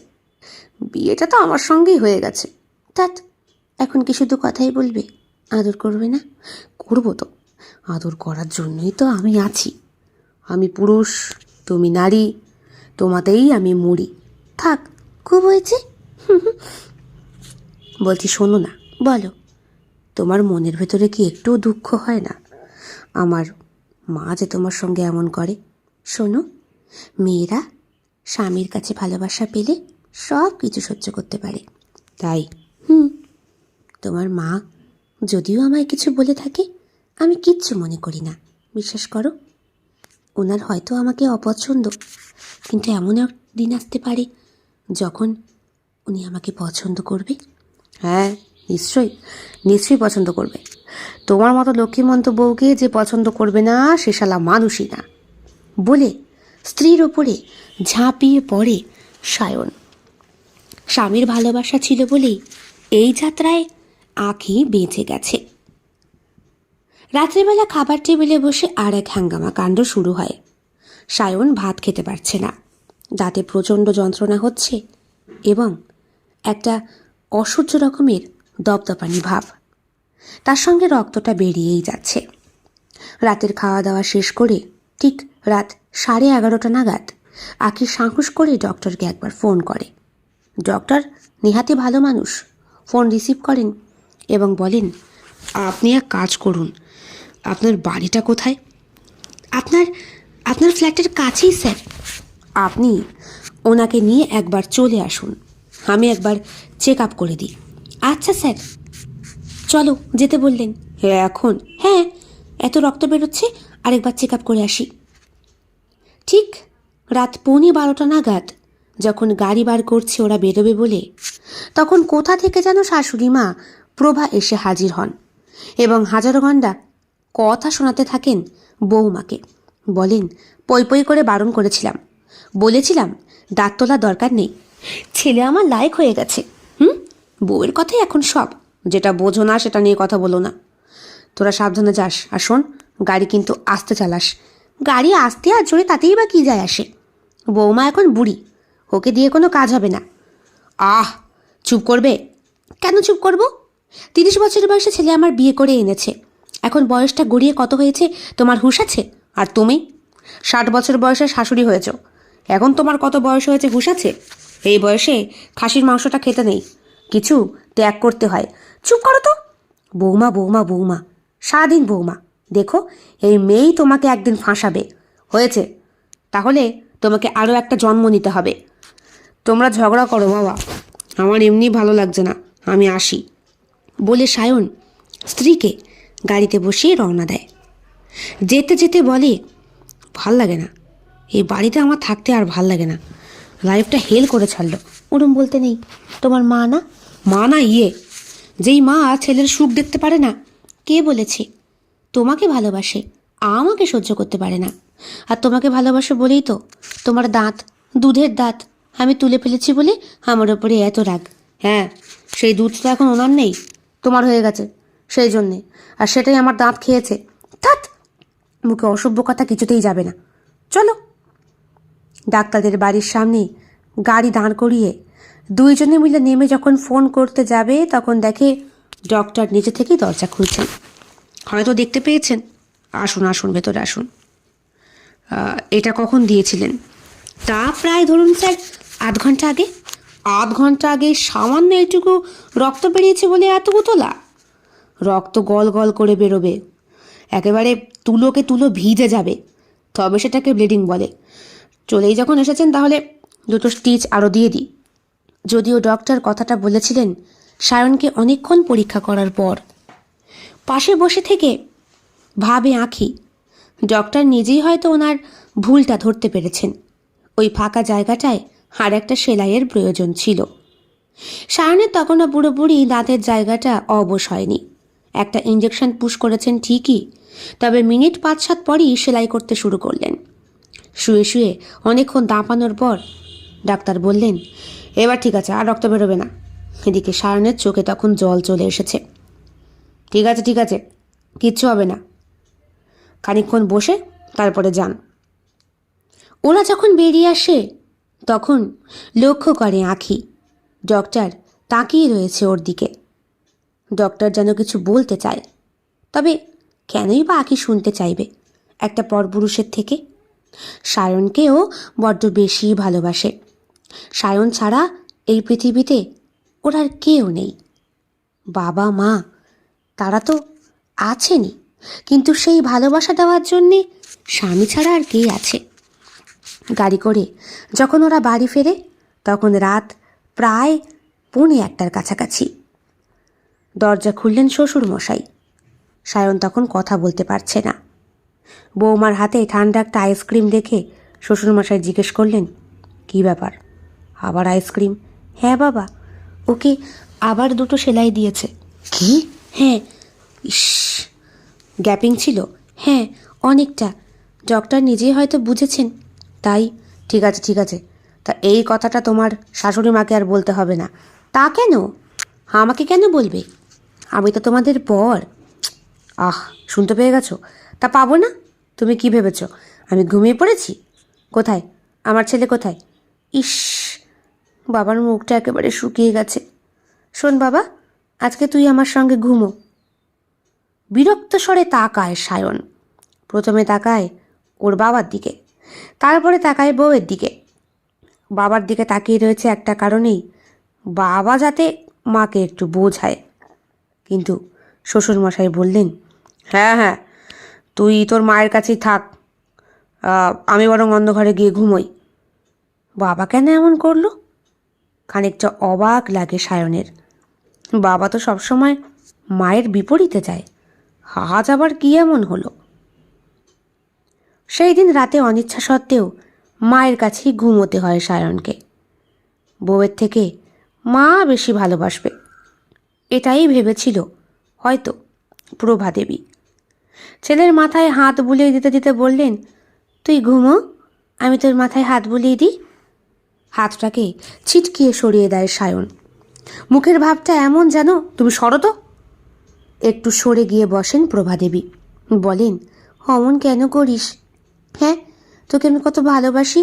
বিয়েটা তো আমার সঙ্গেই হয়ে গেছে। ধ্যাৎ, এখন কি শুধু কথাই বলবে, আদর করবে না? করবো তো, আদর করার জন্যই তো আমি আছি। আমি পুরুষ, তুমি নারী, তোমাতেই আমি মরি। থাক, খুব হয়েছে। বলছি শোনো না, বলো, তোমার মনের ভেতরে কি একটুও দুঃখ হয় না আমার মা যে তোমার সঙ্গে এমন করে? শোনো, মেয়েরা স্বামীর কাছে ভালোবাসা পেলে সব কিছু সহ্য করতে পারে, তাই তোমার মা যদিও আমায় কিছু বলে থাকে, আমি কিচ্ছু মনে করি না, বিশ্বাস করো। ওনার হয়তো আমাকে অপছন্দ, কিন্তু এমন এক দিন আসতে পারে যখন উনি আমাকে পছন্দ করবে। হ্যাঁ, নিশ্চয়ই পছন্দ করবে। তোমার মতো লক্ষ্মীমন্ত বউকে যে পছন্দ করবে না সে শালা মানুষই না, বলে স্ত্রীর ওপরে ঝাঁপিয়ে পড়ে সায়ন। স্বামীর ভালোবাসা ছিল বলেই এই যাত্রায় আঁখি বেঁচে গেছে। রাত্রিবেলা খাবার টেবিলে বসে আর এক হাঙ্গামা কাণ্ড শুরু হয়। সায়ন ভাত খেতে পারছে না, দাঁতে প্রচণ্ড যন্ত্রণা হচ্ছে এবং একটা অসহ্য রকমের দপদপানি ভাব, তার সঙ্গে রক্তটা বেরিয়েই যাচ্ছে। রাতের খাওয়া দাওয়া শেষ করে ঠিক রাত 11:30 নাগাদ আঁখি সাহস করে ডক্টরকে একবার ফোন করে। ডক্টর নেহাতি ভালো মানুষ, ফোন রিসিভ করেন এবং বলেন, আপনি এক কাজ করুন, আপনার বাড়িটা কোথায়? আপনার ফ্ল্যাটের কাছেই স্যার। আপনি ওনাকে নিয়ে একবার চলে আসুন, আমি একবার চেক আপ করে দিই। আচ্ছা স্যার, চলো, যেতে বললেন? হ্যাঁ এখন? হ্যাঁ, এত রক্ত বেরোচ্ছে, আরেকবার চেক আপ করে আসি। ঠিক রাত 11:15 নাগাদ যখন গাড়ি বার করছে ওরা বেরোবে বলে, তখন কোথা থেকে যেন শাশুড়ি মা প্রভা এসে হাজির হন এবং হাজারো ঘণ্টা কথা শোনাতে থাকেন বৌমাকে। বলেন, পই পই করে বারণ করেছিলাম, বলেছিলাম দাঁত তোলার দরকার নেই, ছেলে আমার লায়ক হয়ে গেছে। বউয়ের কথাই এখন সব, যেটা বোঝো না সেটা নিয়ে কথা বলো না। তোরা সাবধানে যাস, আর শোন, গাড়ি কিন্তু আস্তে চালাস। গাড়ি আস্তে আর জোরে তাতেই বা কী যায় আসে, বৌমা এখন বুড়ি, ওকে দিয়ে কোনো কাজ হবে না। আহ, চুপ করবে? কেন চুপ করব? 30 বছরের বয়সে ছেলে আমার বিয়ে করে এনেছে। এখন বয়সটা গড়িয়ে কত হয়েছে তোমার হুঁশ আছে? আর তুমি 60 বছর বয়সে শাশুড়ি হয়েছ, এখন তোমার কত বয়স হয়েছে হুঁশ আছে? এই বয়সে খাসির মাংসটা খেতে নেই, কিছু ত্যাগ করতে হয়। চুপ করো তো। বৌমা বৌমা বৌমা, সারাদিন বৌমা। দেখো, এই মেয়েই তোমাকে একদিন ফাঁসাবে। হয়েছে, তাহলে তোমাকে আরও একটা জন্ম নিতে হবে। তোমরা ঝগড়া করো বাবা, আমার এমনি ভালো লাগছে না, আমি আসি। বলে সায়ন স্ত্রীকে গাড়িতে বসিয়ে রওনা দেয়। যেতে যেতে বলে, ভাল লাগে না, এই বাড়িতে আমার থাকতে আর ভাল লাগে না, লাইফটা হেল করে ছাড়লো। ওরম বলতে নেই, তোমার মা না? মা না ইয়ে, যেই মা ছেলের সুখ দেখতে পারে না। কে বলেছে? তোমাকে ভালোবাসে, আমাকে সহ্য করতে পারে না। আর তোমাকে ভালোবাসে বলেই তো তোমার দাঁত, দুধের দাঁত আমি তুলে ফেলেছি বলে আমার ওপরে এত রাগ। হ্যাঁ, সেই দুধ তো এখন ওনার নেই, তোমার হয়ে গেছে, সেই জন্যে। আর সেটাই আমার দাঁত খেয়েছে। থাক, মুখে অসভ্য কথা কিছুতেই যাবে না। চলো। ডাক্তারদের বাড়ির সামনে গাড়ি দাঁড় করিয়ে দুইজনে মিলে নেমে যখন ফোন করতে যাবে, তখন দেখে ডক্টর নিচে থেকেই দরজা খুলছেন। হয়তো দেখতে পেয়েছেন। আসুন আসুন, ভেতরে আসুন। এটা কখন দিয়েছিলেন? তা প্রায় ধরুন স্যার 8 ঘন্টা আগে। 8 ঘন্টা আগে সামান্য এইটুকু রক্ত বেরিয়েছে বলে এত তোলা? রক্ত গল গল করে বেরোবে, একেবারে তুলোকে তুলো ভিজে যাবে, তবে সেটাকে ব্লিডিং বলে। চলেই যখন এসেছেন, তাহলে দুটো স্টিচ আরও দিয়ে দিই। যদিও ডক্টর কথাটা বলেছিলেন সায়নকে অনেকক্ষণ পরীক্ষা করার পর। পাশে বসে থেকে ভাবে আঁখি, ডক্টর নিজেই হয়তো ওনার ভুলটা ধরতে পেরেছেন। ওই ফাঁকা জায়গাটায় আর একটা সেলাইয়ের প্রয়োজন ছিল। সায়নের তখনও পুরোপুরি দাঁতের জায়গাটা অবশ হয়নি। একটা ইঞ্জেকশন পুশ করেছেন ঠিকই, তবে মিনিট 5-7 পরই সেলাই করতে শুরু করলেন। শুয়ে শুয়ে অনেকক্ষণ দাঁপানোর পর ডাক্তার বললেন, এবার ঠিক আছে, আর রক্ত বেরোবে না। এদিকে সায়নের চোখে তখন জল চলে এসেছে। ঠিক আছে ঠিক আছে, কিচ্ছু হবে না, খানিকক্ষণ বসে তারপরে যান। ওরা যখন বেরিয়ে আসে তখন লক্ষ্য করে আঁখি ডক্টর তাকিয়ে রয়েছে ওর দিকে। ডক্টর যেন কিছু বলতে চায়, তবে কেনই বা আঁখি শুনতে চাইবে একটা পরপুরুষের থেকে? সায়নকেও বড্ড বেশি ভালোবাসে। সায়ন ছাড়া এই পৃথিবীতে ওর আর কেউ নেই। বাবা মা তারা তো আছেনই, কিন্তু সেই ভালোবাসা দেওয়ার জন্যে স্বামী ছাড়া আর কে আছে? গাড়ি করে যখন ওরা বাড়ি ফেরে তখন রাত প্রায় 1:45টার কাছাকাছি। দরজা খুললেন শ্বশুর মশাই। সায়ন তখন কথা বলতে পারছে না। বৌমার হাতে ঠান্ডা একটা আইসক্রিম দেখে শ্বশুরমশাই জিজ্ঞেস করলেন, কী ব্যাপার, আবার আইসক্রিম? হ্যাঁ বাবা, ওকে আবার 2টো সেলাই দিয়েছে। কি? হ্যাঁ। ইস, গ্যাপিং ছিল? হ্যাঁ, অনেকটা। ডক্টর নিজেই হয়তো বুঝেছেন, তাই। ঠিক আছে ঠিক আছে, তা এই কথাটা তোমার শাশুড়ি মাকে আর বলতে হবে না। তা কেন? আমাকে কেন বলবে? আমি তো তোমাদের বর। আহ, শুনতে পেয়ে গেছো? তা পাবো না? তুমি কি ভেবেছ আমি ঘুমিয়ে পড়েছি? কোথায় আমার ছেলে, কোথায়? ইস, বাবার মুখটা একেবারে শুকিয়ে গেছে। শোন বাবা, আজকে তুই আমার সঙ্গে ঘুমো। বিরক্ত স্বরে তাকায় সায়ন। প্রথমে তাকায় ওর বাবার দিকে, তারপরে তাকায় বউয়ের দিকে। বাবার দিকে তাকিয়ে রয়েছে একটা কারণেই, বাবা যাতে মাকে একটু বোঝায়। কিন্তু শ্বশুরমশাই বললেন, হ্যাঁ হ্যাঁ, তুই তোর মায়ের কাছেই থাক, আমি বরং অন্য ঘরে গিয়ে ঘুমোই। বাবা কেন এমন করলো? খানিকটা অবাক লাগে সায়নের। বাবা তো সবসময় মায়ের বিপরীতে যায়, আজ আবার কি এমন হলো? সেই দিন রাতে অনিচ্ছা সত্ত্বেও মায়ের কাছেই ঘুমোতে হয় সায়নকে। বউয়ের থেকে মা বেশি ভালোবাসবে, এটাই ভেবেছিল হয়তো প্রভা দেবী। ছেলের মাথায় হাত বুলিয়ে দিতে দিতে বললেন, তুই ঘুমো, আমি তোর মাথায় হাত বুলিয়ে দিই। হাতটাকে ছিটকিয়ে সরিয়ে দেয় সায়ন। মুখের ভাবটা এমন যেন, তুমি সরো তো। একটু সরে গিয়ে বসেন প্রভাদেবী, বলেন, অমন কেন করিস? হ্যাঁ, তোকে আমি কত ভালোবাসি।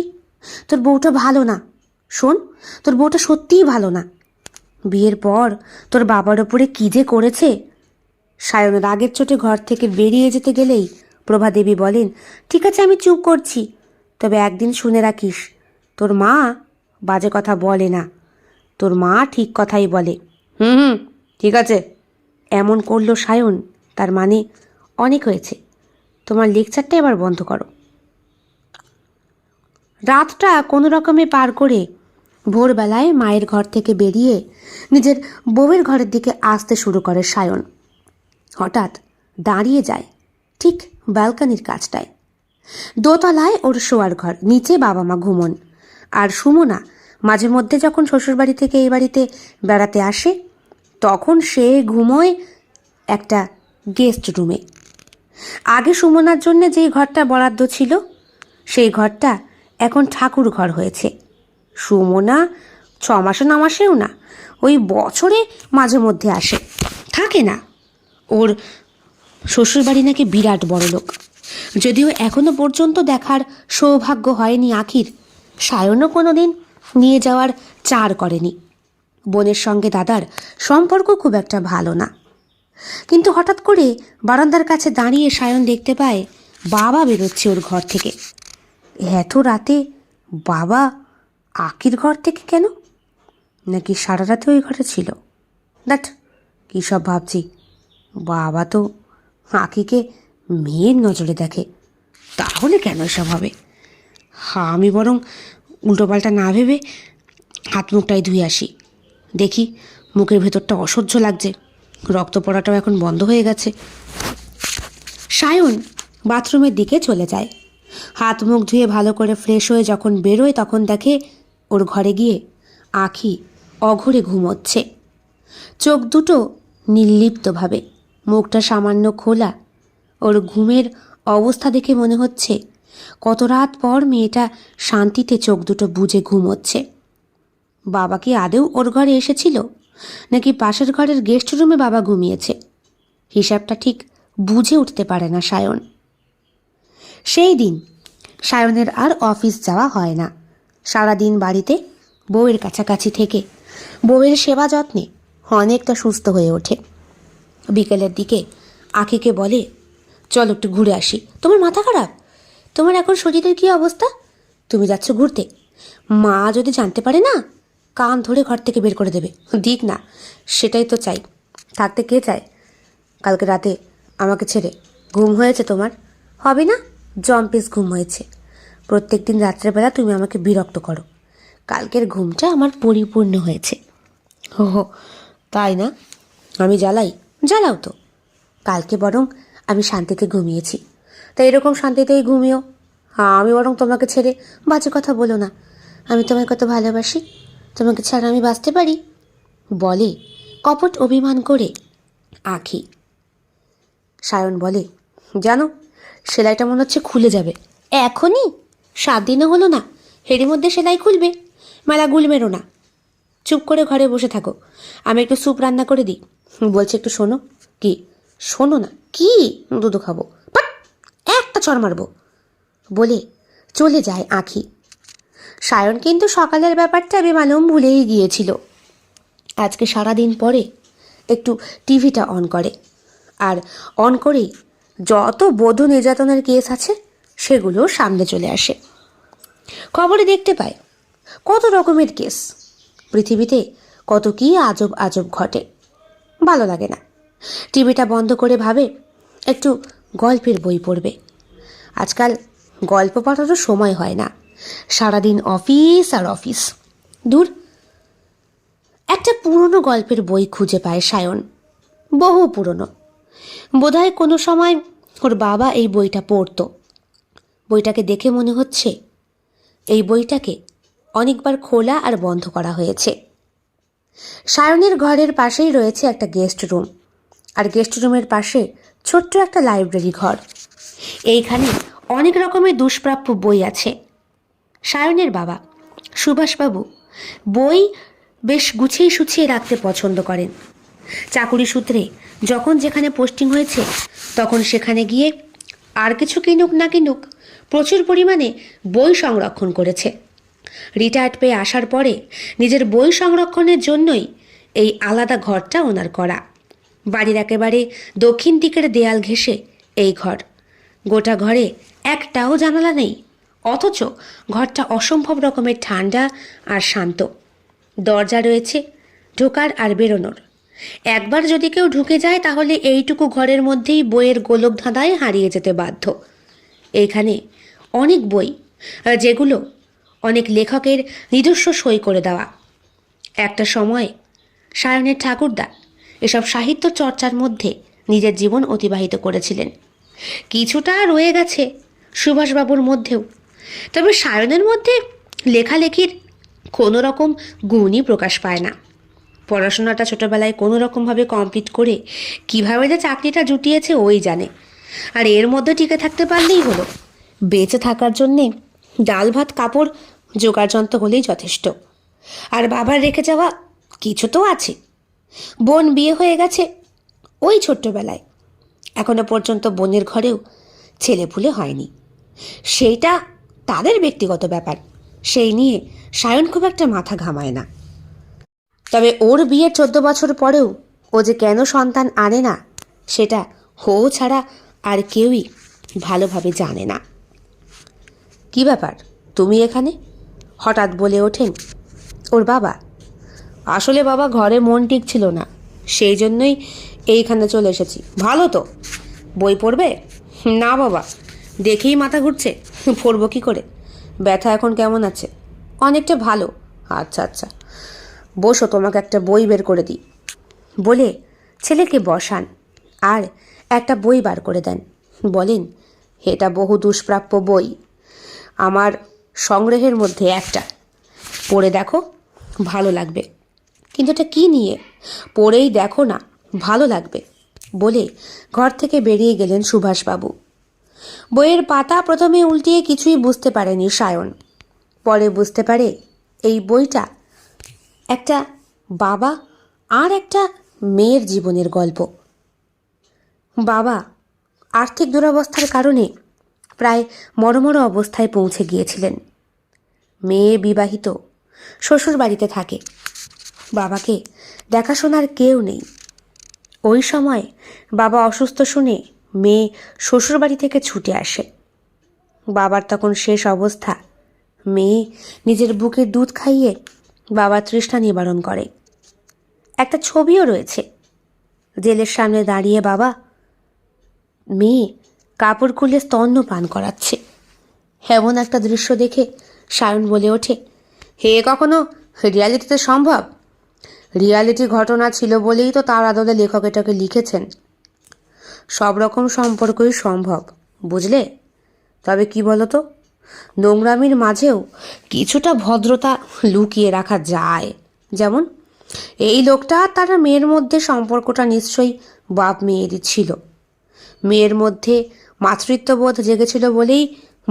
তোর বউটা ভালো না, শোন, তোর বউটা সত্যিই ভালো না। বিয়ের পর তোর বাবার ওপরে কী যে করেছে। সায়ন রাগের চোটে ঘর থেকে বেরিয়ে যেতে গেলেই প্রভাদেবী বলেন, ঠিক আছে আমি চুপ করছি, তবে একদিন শুনে রাখিস, তোর মা বাজে কথা বলে না, তোর মা ঠিক কথাই বলে। হুম হুম, ঠিক আছে। এমন করলো সায়ন, তার মানে অনেক হয়েছে, তোমার লেকচারটা এবার বন্ধ করো। রাতটা কোনো রকমে পার করে ভোরবেলায় মায়ের ঘর থেকে বেরিয়ে নিজের বউয়ের ঘরের দিকে আসতে শুরু করে সায়ন। হঠাৎ দাঁড়িয়ে যায় ঠিক ব্যালকানির কাছটায়। দোতলায় ওর শোয়ার ঘর, নিচে বাবা মা ঘুমন, আর সুমনা মাঝে মধ্যে যখন শ্বশুরবাড়ি থেকে এই বাড়িতে বেড়াতে আসে তখন সে ঘুমোয় একটা গেস্ট রুমে। আগে সুমনার জন্য যেই ঘরটা বরাদ্দ ছিল সেই ঘরটা এখন ঠাকুর ঘর হয়েছে। সুমনা 6 মাসে 9 মাসেও না, ওই বছরে মাঝে মধ্যে আসে, থাকে না। ওর শ্বশুরবাড়ি নাকি বিরাট বড় লোক, যদিও এখনো পর্যন্ত দেখার সৌভাগ্য হয়নি আখির। সায়নও কোনো দিন নিয়ে যাওয়ার চার করেনি। বোনের সঙ্গে দাদার সম্পর্ক খুব একটা ভালো না। কিন্তু হঠাৎ করে বারান্দার কাছে দাঁড়িয়ে সায়ন দেখতে পায় বাবা বেরোচ্ছে ওর ঘর থেকে। এত রাতে বাবা আকির ঘর থেকে কেন? নাকি সারা রাতে ওই ঘরে ছিল? দ্যাট কী সব ভাবছি। বাবা তো আকিকে মেয়ের নজরে দেখে, তাহলে কেন এসব হবে? আমি বরং উল্টোপাল্টা না ভেবে হাত মুখটাই ধুয়ে আসি। দেখি, মুখের ভেতরটা অসহ্য লাগছে, রক্ত পড়াটাও এখন বন্ধ হয়ে গেছে। সায়ন বাথরুমের দিকে চলে যায়। হাত মুখ ধুয়ে ভালো করে ফ্রেশ হয়ে যখন বেরোয় তখন দেখে ওর ঘরে গিয়ে আখি অঘরে ঘুমোচ্ছে। চোখ দুটো নির্লিপ্তভাবে, মুখটা সামান্য খোলা। ওর ঘুমের অবস্থা দেখে মনে হচ্ছে কত রাত পর মেয়েটা শান্তিতে চোখ দুটো বুজে ঘুমোচ্ছে। বাবা কি আদৌ ওর ঘরে এসেছিল, নাকি পাশের ঘরের গেস্ট রুমে বাবা ঘুমিয়েছে? হিসাবটা ঠিক বুঝে উঠতে পারে না সায়ন। সেই দিন সায়নের আর অফিস যাওয়া হয় না। সারাদিন বাড়িতে বউয়ের কাছাকাছি থেকে বউয়ের সেবা যত্নে অনেকটা সুস্থ হয়ে ওঠে। বিকেলের দিকে আখিকে বলে, চল একটু ঘুরে আসি। তোমার মাথা খারাপ? তোমার এখন শরীরের কী অবস্থা? তুমি যাচ্ছ ঘুরতে? মা যদি জানতে পারে না, কান ধরে ঘর থেকে বের করে দেবে। দিক না, সেটাই তো চাই। থাকতে কে চায়? কালকে রাতে আমাকে ছেড়ে ঘুম হয়েছে তোমার? হবে না, জম্পিস ঘুম হয়েছে। প্রত্যেক দিন রাত্রেবেলা তুমি আমাকে বিরক্ত করো, কালকের ঘুমটা আমার পরিপূর্ণ হয়েছে। হো, তাই না? আমি জ্বালাই? জ্বালাও তো। কালকে বরং আমি শান্তিতে ঘুমিয়েছি, তাই এরকম শান্তিতেই ঘুমিও। আমি বরং তোমাকে ছেড়ে বাজে কথা বলো না। আমি তোমায় কত ভালোবাসি, তোমাকে ছাড়া আমি বাঁচতে পারি, বলে কপট অভিমান করে আখি। সায়ন বলে, জানো, সেলাইটা মনে হচ্ছে খুলে যাবে এখনই। 7 দিনও হলো না, এরই মধ্যে সেলাই খুলবে? মেলা গুল মেরো না, চুপ করে ঘরে বসে থাকো। আমি একটু স্যুপ রান্না করে দিই। বলছি একটু শোনো। কি? শোনো না কি? দুধ খাবো, বাট একটা চড় মারবো, বলে চলে যায় আখি। সায়ন কিন্তু সকালের ব্যাপারটা বেমালুম ভুলেই গিয়েছিল। আজকে সারাদিন পরে একটু টিভিটা অন করে, আর অন করেই যত বধূ নির্যাতনের কেস আছে সেগুলো সামনে চলে আসে। খবরে দেখতে পায় কত রকমের কেস, পৃথিবীতে কত কী আজব আজব ঘটে। ভালো লাগে না। টিভিটা বন্ধ করে ভাবে একটু গল্পের বই পড়বে। আজকাল গল্প পড়ারও সময় হয় না, সারাদিন অফিস আর অফিস। দূর, একটা পুরনো গল্পের বই খুঁজে পায় সায়ন, বহু পুরনো। বোধহয় কোনো সময় ওর বাবা এই বইটা পড়তো। বইটাকে দেখে মনে হচ্ছে এই বইটাকে অনেকবার খোলা আর বন্ধ করা হয়েছে। সায়নের ঘরের পাশেই রয়েছে একটা গেস্ট রুম, আর গেস্ট রুমের পাশে ছোট্ট একটা লাইব্রেরি ঘর। এইখানে অনেক রকমের দুষ্প্রাপ্য বই আছে। সায়নের বাবা সুভাষবাবু বই বেশ গুছিয়ে সুছিয়ে রাখতে পছন্দ করেন। চাকুরি সূত্রে যখন যেখানে পোস্টিং হয়েছে তখন সেখানে গিয়ে আর কিছু কিনুক না কিনুক প্রচুর পরিমাণে বই সংরক্ষণ করেছে। রিটায়ার্ড পেয়ে আসার পরে নিজের বই সংরক্ষণের জন্যই এই আলাদা ঘরটা ওনার করা। বাড়ির একেবারে দক্ষিণ দিকের দেয়াল ঘেঁষে এই ঘর। গোটা ঘরে একটাও জানালা নেই, অথচ ঘরটা অসম্ভব রকমের ঠান্ডা আর শান্ত। দরজা রয়েছে ঢোকার আর বেরোনোর। একবার যদি কেউ ঢুকে যায় তাহলে এইটুকু ঘরের মধ্যেই বইয়ের গোলক ধাঁধায় হারিয়ে যেতে বাধ্য। এইখানে অনেক বই, যেগুলো অনেক লেখকের নিজস্ব সই করে দেওয়া। একটা সময় সায়নের ঠাকুরদা এসব সাহিত্য চর্চার মধ্যে নিজের জীবন অতিবাহিত করেছিলেন। কিছুটা রয়ে গেছে সুভাষবাবুর মধ্যেও, তবে সায়নের মধ্যে লেখালেখির কোনো রকম গুণই প্রকাশ পায় না। পড়াশোনাটা ছোটোবেলায় কোনো রকমভাবে কমপ্লিট করে কীভাবে যে চাকরিটা জুটিয়েছে ওই জানে। আর এর মধ্যে টিকে থাকতে পারলেই হলো। বেঁচে থাকার জন্যে ডাল ভাত কাপড় জোগাড়যন্ত্র হলেই যথেষ্ট। আর বাবার রেখে যাওয়া কিছু তো আছে। বোন বিয়ে হয়ে গেছে ওই ছোট্টবেলায়, এখনো পর্যন্ত বোনের ঘরেও ছেলেপুলে হয়নি। সেইটা তাদের ব্যক্তিগত ব্যাপার, সেই নিয়ে সায়ন খুব একটা মাথা ঘামায় না। তবে ওর বিয়ের 14 বছর পরেও ও যে কেন সন্তান আনে না সেটা ও ছাড়া আর কেউই ভালোভাবে জানে না। কি ব্যাপার তুমি এখানে? হঠাৎ বলে ওঠেন ওর বাবা। আসলে বাবা ঘরে মন টিকছিল না, সেই জন্যই এইখানে চলে এসেছি। ভালো তো, বই পড়বে? না বাবা, দেখেই মাথা ঘুরছে, পড়বো কী করে? ব্যথা এখন কেমন আছে? অনেকটা ভালো। আচ্ছা আচ্ছা, বসো, তোমাকে একটা বই বের করে দিই। বলে ছেলেকে বসান আর একটা বই বার করে দেন। বলেন, এটা বহু দুষ্প্রাপ্য বই, আমার সংগ্রহের মধ্যে একটা। পড়ে দেখো, ভালো লাগবে। কিন্তু এটা কী নিয়ে? পড়েই দেখো না, ভালো লাগবে বলে ঘর থেকে বেরিয়ে গেলেন সুভাষবাবু। বইয়ের পাতা প্রথমে উল্টিয়ে কিছুই বুঝতে পারেনি সায়ন। পরে বুঝতে পারে এই বইটা একটা বাবা আর একটা মেয়ের জীবনের গল্প। বাবা আর্থিক দুরবস্থার কারণে প্রায় মরমর অবস্থায় পৌঁছে গিয়েছিলেন। মেয়ে বিবাহিত, শ্বশুর বাড়িতে থাকে। বাবাকে দেখাশোনার কেউ নেই। ওই সময় বাবা অসুস্থ শুনে মেয়ে শ্বশুরবাড়ি থেকে ছুটে আসে। বাবার তখন শেষ অবস্থা। মেয়ে নিজের বুকের দুধ খাইয়ে বাবার তৃষ্ণা নিবারণ করে। একটা ছবিও রয়েছে, জেলের সামনে দাঁড়িয়ে বাবা মেয়ে কাপড় খুলে স্তন্য পান করাচ্ছে। এমন একটা দৃশ্য দেখে সায়ন বলে ওঠে, হে কখনো রিয়ালিটিতে সম্ভব? রিয়ালিটি ঘটনা ছিল বলেই তো তার আদলে লেখক এটাকে লিখেছেন। সব রকম সম্পর্কই সম্ভব, বুঝলে? তবে কি বলো তো, নোংরামির মাঝেও কিছুটা ভদ্রতা লুকিয়ে রাখা যায়। যেমন এই লোকটা তার মেয়ের মধ্যে সম্পর্কটা নিশ্চয়ই বাপ মেয়েরই ছিল। মেয়ের মধ্যে মাতৃত্ববোধ জেগেছিল বলেই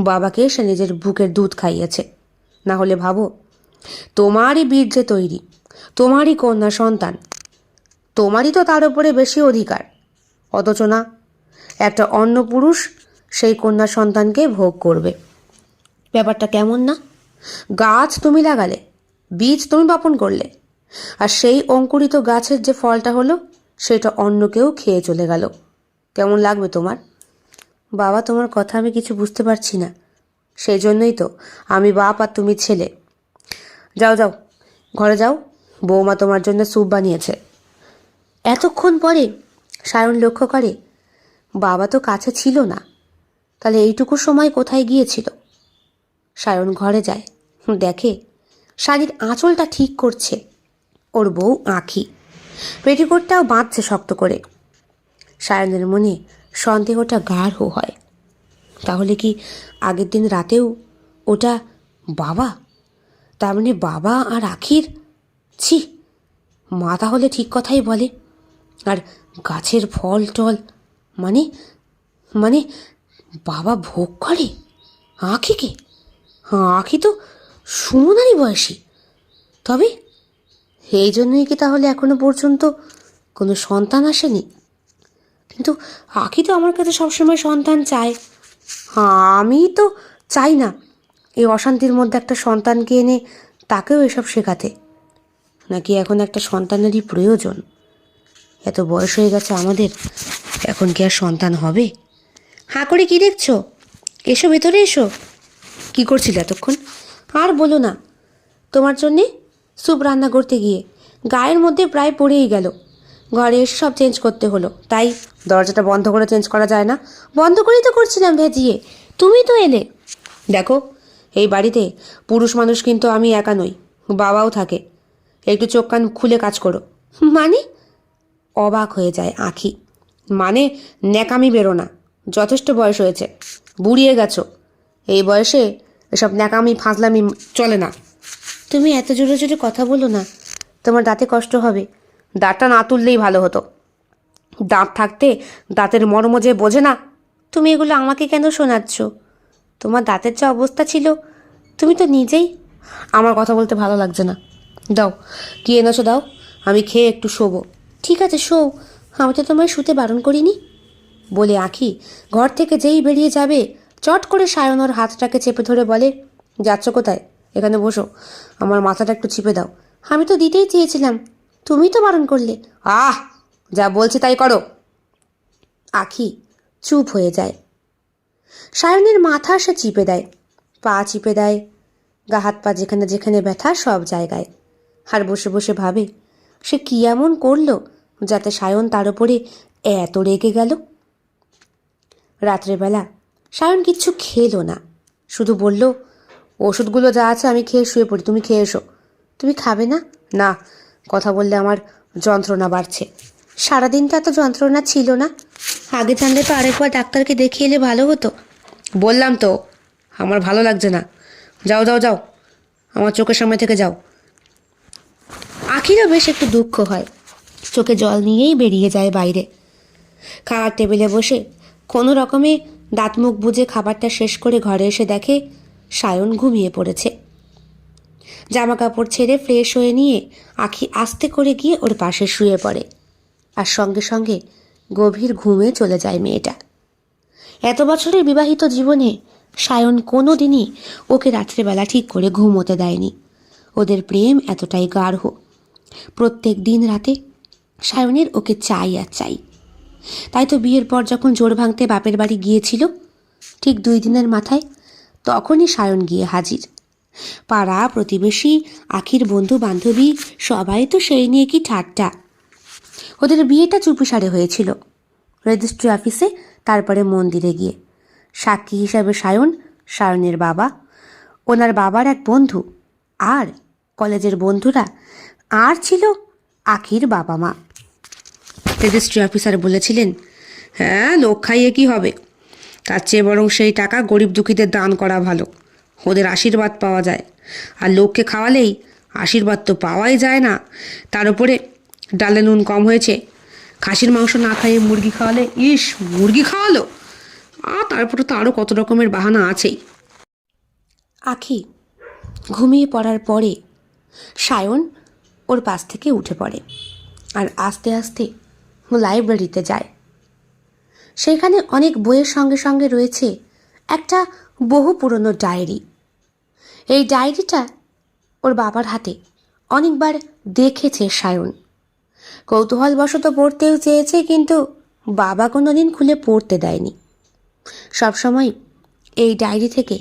বাবাকে সে নিজের বুকের দুধ খাইয়েছে। না হলে ভাবো, তোমারই বীর্যে তৈরি, তোমারই কন্যা সন্তান, তোমারই তো তার উপরে বেশি অধিকার। অথচ না, একটা অন্য পুরুষ সেই কন্যা সন্তানকে ভোগ করবে। ব্যাপারটা কেমন না? গাছ তুমি লাগালে, বীজ তুমি বপন করলে, আর সেই অঙ্কুরিত গাছের যে ফলটা হলো সেটা অন্য কেউ খেয়ে চলে গেল। কেমন লাগবে তোমার? বাবা, তোমার কথা আমি কিছু বুঝতে পারছি না। সেই জন্যই তো আমি বাপ আর তুমি ছেলে। যাও যাও, ঘরে যাও, বৌমা তোমার জন্য স্যুপ বানিয়েছে। এতক্ষণ পরে সায়ন লক্ষ্য করে বাবা তো কাছে ছিল না, তাহলে এইটুকু সময় কোথায় গিয়েছিল? সায়ন ঘরে যায়, দেখে শাড়ির আঁচলটা ঠিক করছে ওর বউ আঁখি। পেটিকোটটাও বাঁধছে শক্ত করে। সায়নের মনে সন্দেহটা গাঢ় হয়। তাহলে কি আগের দিন রাতেও ওটা বাবা? তার মানে বাবা আর আখির? ছি, মা তাহলে ঠিক কথাই বলে। আর গাছের ফল টল মানে মানে বাবা ভোগ করে আখিকে? আখি তো সুমনারই বয়সী। তবে এই জন্যই কি তাহলে এখনো পর্যন্ত কোনো সন্তান আসেনি? কিন্তু আখি তো আমার কাছে সবসময় সন্তান চায়। আমি তো চাই না এই অশান্তির মধ্যে একটা সন্তানকে এনে তাকেও এসব শেখাতে। নাকি এখন একটা সন্তানেরই প্রয়োজন? এত বয়স হয়ে গেছে আমাদের, এখন কি আর সন্তান হবে? হাঁ করে কি দেখছো? এসো ভেতরে এসো। কি করছিলে এতক্ষণ? আর বলো না, তোমার জন্যে স্যুপ রান্না করতে গিয়ে গায়ের মধ্যে প্রায় পড়েই গেল। ঘরে এসে সব চেঞ্জ করতে হলো, তাই দরজাটা বন্ধ করে চেঞ্জ করা যায় না? বন্ধ করেই তো করছিলাম ভেজিয়ে, তুমি তো এলে। দেখো, এই বাড়িতে পুরুষ মানুষ কিন্তু আমি একা নই, বাবাও থাকে। একটু চোখ কান খুলে কাজ করো। মানে? অবাক হয়ে যায় আঁখি। মানে ন্যাকামি বেরো না, যথেষ্ট বয়স হয়েছে, বুড়িয়ে গেছো। এই বয়সে এসব ন্যাকামি ফাজলামি চলে না। তুমি এত জোরে জোরে কথা বলো না, তোমার দাঁতে কষ্ট হবে। দাঁতটা না তুললেই ভালো হতো। দাঁত থাকতে দাঁতের মর্ম যে বোঝে না। তুমি এগুলো আমাকে কেন শোনাচ্ছ? তোমার দাঁতের যা অবস্থা ছিল, তুমি তো নিজেই। আমার কথা বলতে ভালো লাগছে না, দাও কি এনেছো দাও, আমি খেয়ে একটু শোবো। ঠিক আছে শোও, আমি তো তোমায় শুতে বারণ করিনি। বলে আঁখি ঘর থেকে যেই বেরিয়ে যাবে, চট করে সায়ন ওর হাতটাকে চেপে ধরে বলে, যাচ্ছ কোথায়? এখানে বসো, আমার মাথাটা একটু চিপে দাও। আমি তো দিতেই চেয়েছিলাম, তুমি তো বারণ করলে। আহ, যা বলছি তাই করো। আঁখি চুপ হয়ে যায়। সায়নের মাথা সে চিপে দেয়, পা চিপে দেয়, গা হাত পা যেখানে যেখানে ব্যথা সব জায়গায়। আর বসে বসে ভাবে, সে কি এমন করলো যাতে সায়ন তার উপরে এত রেগে গেল। রাত্রেবেলা সায়ন কিচ্ছু খেলো না, শুধু বলল, ওষুধগুলো যা আছে আমি খেয়ে শুয়ে পড়ি, তুমি খেয়ে এসো। তুমি খাবে না? না, কথা বললে আমার যন্ত্রণা বাড়ছে। সারাদিন তো এত যন্ত্রণা ছিল না, আগে জানলে তো আরেকবার ডাক্তারকে দেখিয়ে এলে ভালো হতো। বললাম তো, আমার ভালো লাগছে না। যাও যাও যাও, আমার চোখের সামনে থেকে যাও। আখিরও বেশ একটু দুঃখ হয়, চোখে জল নিয়েই বেরিয়ে যায় বাইরে। খাওয়ার টেবিলে বসে কোনো রকমে দাঁত মুখ বুজে খাবারটা শেষ করে ঘরে এসে দেখে সায়ন ঘুমিয়ে পড়েছে। জামা কাপড় ছেড়ে ফ্রেশ হয়ে নিয়ে আখি আস্তে করে গিয়ে ওর পাশে শুয়ে পড়ে, আর সঙ্গে সঙ্গে গভীর ঘুমে চলে যায় মেয়েটা। এত বছরের বিবাহিত জীবনে সায়ন কোনো দিনই ওকে রাত্রেবেলা ঠিক করে ঘুমোতে দেয়নি। ওদের প্রেম এতটাই গাঢ়, প্রত্যেক দিন রাতে সায়নের ওকে চাই আর চাই। তাই তো বিয়ের পর যখন জোর ভাঙতে বাপের বাড়ি গিয়েছিল, ঠিক 2 দিনের মাথায় তখনই সায়ন গিয়ে হাজির। পাড়া প্রতিবেশী, আখির বন্ধু বান্ধবী সবাই তো সেই নিয়ে কি ঠাট্টা। ওদের বিয়েটা চুপিসারে হয়েছিল, রেজিস্ট্রি অফিসে, তারপরে মন্দিরে গিয়ে। সাক্ষী হিসাবে সায়ন, সায়নের বাবা, ওনার বাবার এক বন্ধু, আর কলেজের বন্ধুরা, আর ছিল আখির বাবা মা। রেজিস্ট্রি অফিসার বলেছিলেন, হ্যাঁ লোক খাইয়ে কি হবে, তার চেয়ে বরং সেই টাকা গরিব দুঃখীদের দান করা ভালো, ওদের আশীর্বাদ পাওয়া যায়। আর লোককে খাওয়ালেই আশীর্বাদ তো পাওয়াই যায় না, তার উপরে ডালে নুন কম হয়েছে, খাসির মাংস না খাইয়ে মুরগি খাওয়ালে, ইস মুরগি খাওয়ালো, আর তারপরে তো আরও কত রকমের বাহানা আছেই। আখি ঘুমিয়ে পড়ার পরে সায়ন ওর পাশ থেকে উঠে পড়ে আর আস্তে আস্তে লাইব্রেরিতে যায়। সেখানে অনেক বইয়ের সঙ্গে সঙ্গে রয়েছে একটা বহু পুরনো ডায়েরি। এই ডায়েরিটা ওর বাবার হাতে অনেকবার দেখেছে সায়ন। কৌতূহলবশত পড়তেও চেয়েছে, কিন্তু বাবা কোনো দিন খুলে পড়তে দেয়নি। সবসময় এই ডায়েরি থেকে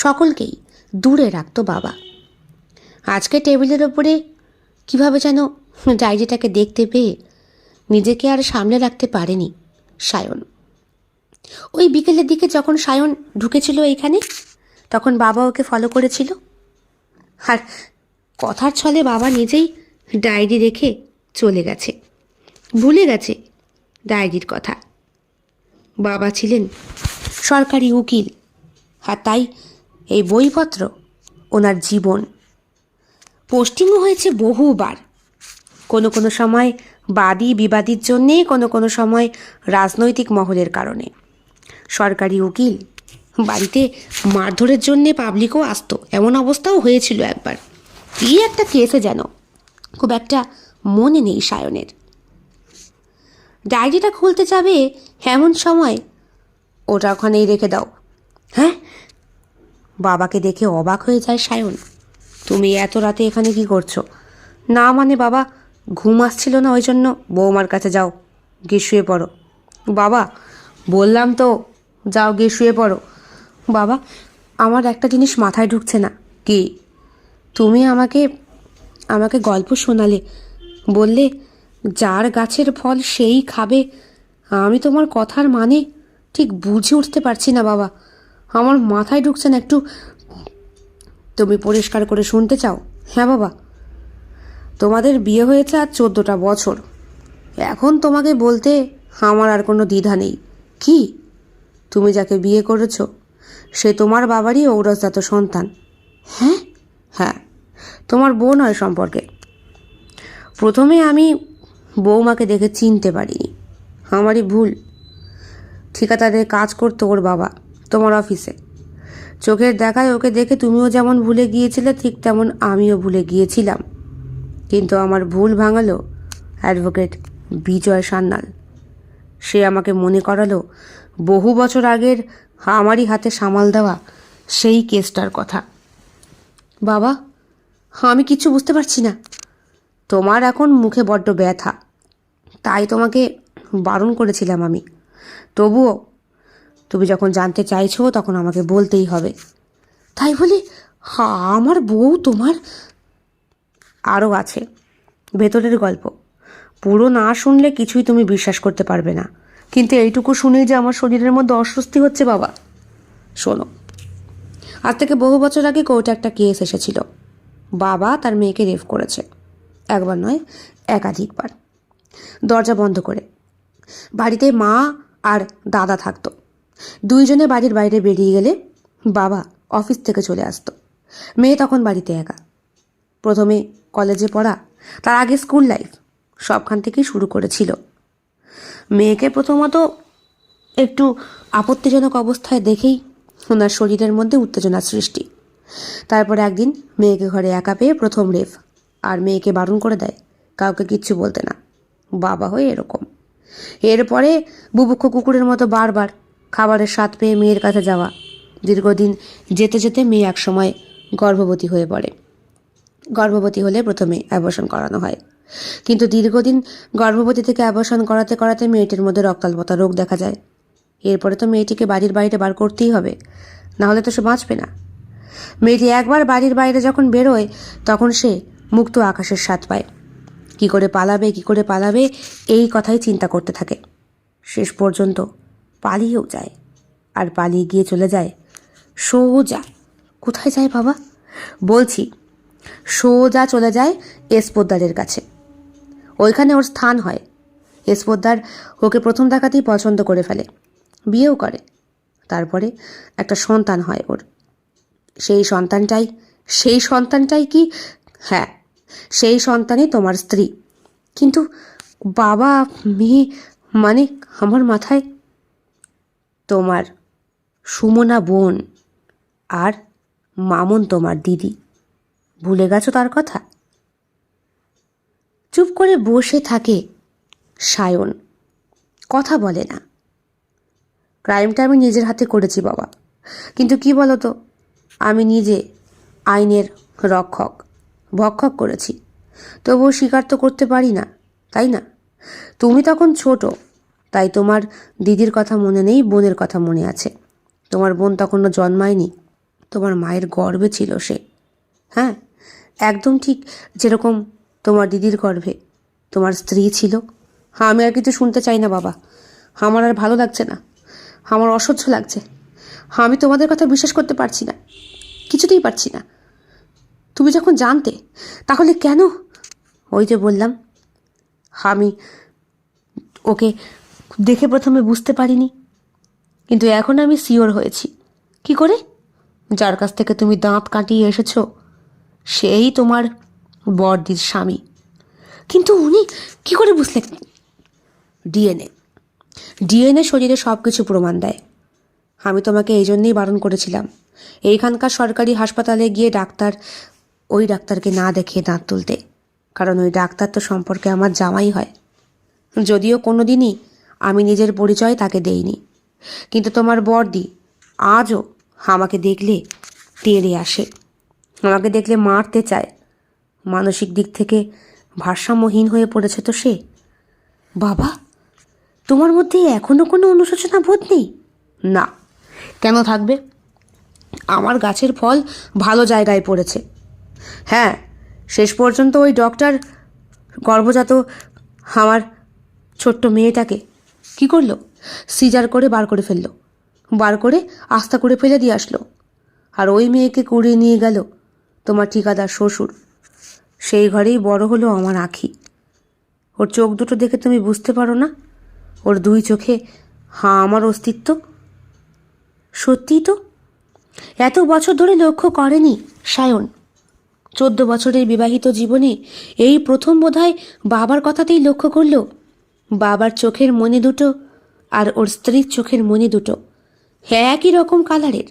সকলকেই দূরে রাখতো বাবা। আজকে টেবিলের ওপরে কীভাবে যেন ডায়েরিটাকে দেখতে পেয়ে নিজেকে আর সামলে রাখতে পারেনি সায়ন। ওই বিকেলের দিকে যখন সায়ন ঢুকেছিল এইখানে, তখন বাবা ওকে ফলো করেছিল, আর কথার ছলে বাবা নিজেই ডায়েরি রেখে চলে গেছে, ভুলে গেছে ডায়েরির কথা। বাবা ছিলেন সরকারি উকিল, আর তাই এই বইপত্র ওনার জীবন। পোস্টিংও হয়েছে বহুবার, কোনো কোনো সময় বাদী বিবাদীর জন্যে, কোনো কোনো সময় রাজনৈতিক মহলের কারণে। সরকারি উকিল, বাড়িতে মারধরের জন্যে পাবলিকও আসতো, এমন অবস্থাও হয়েছিল একবার। কি একটা কেসে যেন, খুব একটা মনে নেই সায়নের। ডায়েরিটা খুলতে যাবে এমন সময়, ওটা ওখানেই রেখে দাও। হ্যাঁ, বাবাকে দেখে অবাক হয়ে যায় সায়ন। তুমি এত রাতে এখানে কি করছো? না মানে বাবা, ঘুম আসছিল না, ওই জন্য। বৌমার কাছে যাও, গিয়ে শুয়ে পড়ো। বাবা, বললাম তো, যাও গিয়ে শুয়ে পড়ো। বাবা, আমার একটা জিনিস মাথায় ঢুকছে না। কি? তুমি আমাকে আমাকে গল্প শোনালে, বললে যার গাছের ফল সেই খাবে। আমি তোমার কথার মানে ঠিক বুঝে উঠতে পারছি না বাবা, আমার মাথায় ঢুকছে না একটু। তুমি পরিষ্কার করে শুনতে চাও? হ্যাঁ বাবা, তোমাদের বিয়ে হয়েছে আর 14টা বছর। এখন তোমাকে বলতে আমার আর কোনো দ্বিধা নেই। কি? তুমি যাকে বিয়ে করেছো সে তোমার বাবারই ঔরসজাত সন্তান। হ্যাঁ? হ্যাঁ, তোমার বোন হয় সম্পর্কে। প্রথমে আমি বৌমাকে দেখে চিনতে পারিনি, আমারই ভুল। ঠিকাদারের কাজ করতো ওর বাবা তোমার অফিসে। চোখের দেখায় ওকে দেখে তুমিও যেমন ভুলে গিয়েছিলে, ঠিক তেমন আমিও ভুলে গিয়েছিলাম। কিন্তু আমার ভুল ভাঙালো অ্যাডভোকেট বিজয় সান্যাল। সে আমাকে মনে করালো বহু বছর আগের আমারই হাতে সামাল দেওয়া সেই কেসটার কথা। বাবা, আমি কিছু বুঝতে পারছি না। তোমার এখন মুখে বড্ড ব্যথা, তাই তোমাকে বারণ করেছিলাম আমি। তবুও তুমি যখন জানতে চাইছো তখন আমাকে বলতেই হবে। তাই বলে আমার বউ তোমার? আরও আছে ভেতরের গল্প, পুরো না শুনলে কিছুই তুমি বিশ্বাস করতে পারবে না। কিন্তু এইটুকু শুনেই যে আমার শরীরের মধ্যে অস্বস্তি হচ্ছে বাবা। শোনো, আজ থেকে বহু বছর আগে কোর্টে একটা কেস এসেছিল। বাবা তার মেয়েকে রেপ করেছে, একবার নয় একাধিকবার, দরজা বন্ধ করে। বাড়িতে মা আর দাদা থাকতো। দুইজনে বাড়ির বাইরে বেরিয়ে গেলে বাবা অফিস থেকে চলে আসতো। মেয়ে তখন বাড়িতে একা। প্রথমে কলেজে পড়া, তার আগে স্কুল লাইফ, সবখান থেকেই শুরু করেছিল। মেয়েকে প্রথমত একটু আপত্তিজনক অবস্থায় দেখেই ওনার শরীরের মধ্যে উত্তেজনার সৃষ্টি। তারপর একদিন মেয়েকে ঘরে একা পেয়ে প্রথম রেফ, আর মেয়েকে বারণ করে দেয় কাউকে কিচ্ছু বলতে না। বাবা হয়ে এরকম। এরপরে বুভুক্ষ কুকুরের মতো বারবার খাবারের স্বাদ পেয়ে মেয়ের কাছে যাওয়া। দীর্ঘদিন যেতে যেতে মেয়ে একসময় গর্ভবতী হয়ে পড়ে। গর্ভবতী হলে প্রথমে অ্যাবর্শন করানো হয়, কিন্তু দীর্ঘদিন গর্ভবতী থেকে অ্যাবর্শন করাতে করাতে মেয়েটির মধ্যে রক্তাল্পতা রোগ দেখা যায়। এরপরে তো মেয়েটিকে বাড়ির বাইরে বার করতেই হবে, নাহলে তো সে বাঁচবে না। মেয়েটি একবার বাড়ির বাইরে যখন বেরোয় তখন সে মুক্ত আকাশের স্বাদ পায়। কী করে পালাবে এই কথাই চিন্তা করতে থাকে। শেষ পর্যন্ত পালিয়েও যায়, আর পালিয়ে গিয়ে চলে যায় সোজা। কোথায় যায় বাবা? বলছি, সোজা চলে যায় এস পোদ্দারের কাছে। ওইখানে ওর স্থান হয়। এস পোদ্দার ওকে প্রথম দেখাতেই পছন্দ করে ফেলে, বিয়েও করে। তারপরে একটা সন্তান হয় ওর। সেই সন্তানটাই কি? হ্যাঁ, সেই সন্তানই তোমার স্ত্রী। কিন্তু বাবা, মেয়ে মানে আমার মাথায় তোমার সুমনা বোন আর মামুন তোমার দিদি। ভুলে গেছো তার কথা? চুপ করে বসে থাকে সায়ন, কথা বলে না। ক্রাইমটা আমি নিজের হাতে করেছি বাবা, কিন্তু কি বলো তো, আমি নিজে আইনের ভক্ষক করেছি, তবুও স্বীকার তো করতে পারি না, তাই না? তুমি তখন ছোট, তাই তোমার দিদির কথা মনে নেই, বোনের কথা মনে আছে। তোমার বোন তখনও জন্মায়নি, তোমার মায়ের গর্ভে ছিল সে। হ্যাঁ, একদম ঠিক যেরকম তোমার দিদির গর্ভে তোমার স্ত্রী ছিল। আমি আর কিছু শুনতে চাই না বাবা, আমার আর ভালো লাগছে না, আমার অসহ্য লাগছে। আমি তোমাদের কথা বিশ্বাস করতে পারছি না, কিছুতেই পারছি না। তুমি যখন জানতে, তাহলে কেন? ওই যে বললাম, আমি ওকে দেখে প্রথমে বুঝতে পারিনি, কিন্তু এখন আমি শিওর হয়েছি। কি করে? যার কাছ থেকে তুমি দাঁত কাটিয়ে এসেছো সেই তোমার বড়দির স্বামী। কিন্তু উনি কি করে বুঝলেন? ডিএনএ শরীরে সব কিছু প্রমাণ দেয়। আমি তোমাকে এই জন্যেই বারণ করেছিলাম এইখানকার সরকারি হাসপাতালে গিয়ে ওই ডাক্তারকে না দেখিয়ে দাঁত তুলতে, কারণ ওই ডাক্তার তো সম্পর্কে আমার জামাই হয়। যদিও কোনো দিনই আমি নিজের পরিচয় তাকে দেইনি, কিন্তু তোমার বড়দি আজও আমাকে দেখলে তেড়ে আসে, আমাকে দেখলে মারতে চায়। মানসিক দিক থেকে ভারসাম্যহীন হয়ে পড়েছে তো সে। বাবা, তোমার মধ্যে এখনো কোনো অনুশোচনা বোধ নেই? না, কেন থাকবে? আমার গাছের ফল ভালো জায়গায় পড়েছে। হ্যাঁ, শেষ পর্যন্ত ওই ডক্টর গর্ভজাত আমার ছোট্ট মেয়েটাকে কি করলো? সিজার করে বার করে ফেললো, বার করে আস্থা করে ফেলে দিয়ে আসলো। আর ওই মেয়েকে কুড়িয়ে নিয়ে গেল তোমার ঠিকাদার শ্বশুর। সেই ঘরেই বড় হলো আমার আঁখি। ওর চোখ দুটো দেখে তুমি বুঝতে পারো না? ওর দুই চোখে আমার অস্তিত্ব। সত্যিই তো, এত বছর ধরে লক্ষ্য করেনি সায়ন। 14 বছরের বিবাহিত জীবনে এই প্রথম বোধহয় বাবার কথাতেই লক্ষ্য করলো। বাবার চোখের মণি দুটো আর ওর স্ত্রীর চোখের মণি দুটো একই রকম কালারের।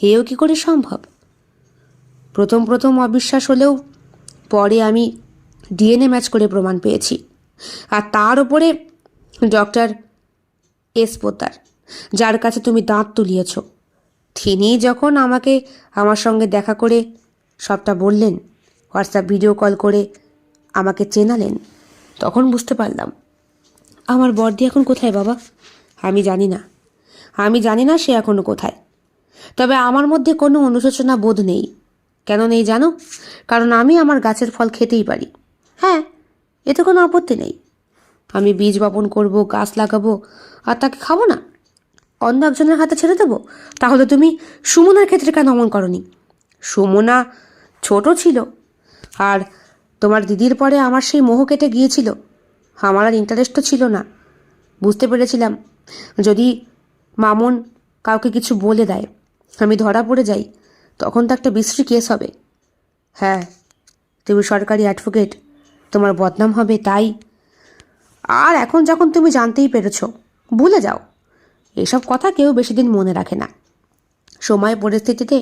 এও কি করে সম্ভব? প্রথম প্রথম অবিশ্বাস হলেও পরে আমি ডিএনএ ম্যাচ করে প্রমাণ পেয়েছি। আর তার ওপরে ডক্টর এস পোদ্দার, যার কাছে তুমি দাঁত তুলিয়েছ, তিনি যখন আমাকে আমার সঙ্গে দেখা করে সবটা বললেন, হোয়াটসঅ্যাপ ভিডিও কল করে আমাকে চেনালেন, তখন বুঝতে পারলাম। আমার বর্দি এখন কোথায় বাবা? আমি জানি না, আমি জানি না সে এখনো কোথায়। তবে আমার মধ্যে কোনো অনুশোচনা বোধ নেই। কেন নেই জানো? কারণ আমি আমার গাছের ফল খেতেই পারি। হ্যাঁ, এতে কোনো আপত্তি নেই। আমি বীজ বপন করব, গাছ লাগাবো, আর তাকে খাবো না? অন্য একজনের হাতে ছেড়ে দেবো? তাহলে তুমি সুমনার ক্ষেত্রে কেন অমন করনি? সুমনা ছোট ছিল, আর তোমার দিদির পরে আমার সেই মোহ কেটে গিয়েছিল। আমার আর ইন্টারেস্টও ছিল না। বুঝতে পেরেছিলাম যদি মামুন কাউকে কিছু বলে দেয়, আমি ধরা পড়ে যাই, তখন তো একটা বিশ্রী কেস হবে। হ্যাঁ, তুমি সরকারি অ্যাডভোকেট, তোমার বদনাম হবে, তাই। আর এখন যখন তুমি জানতেই পেরেছ, ভুলে যাও। এসব কথা কেউ বেশি দিন মনে রাখে না। সময় পরিস্থিতিতে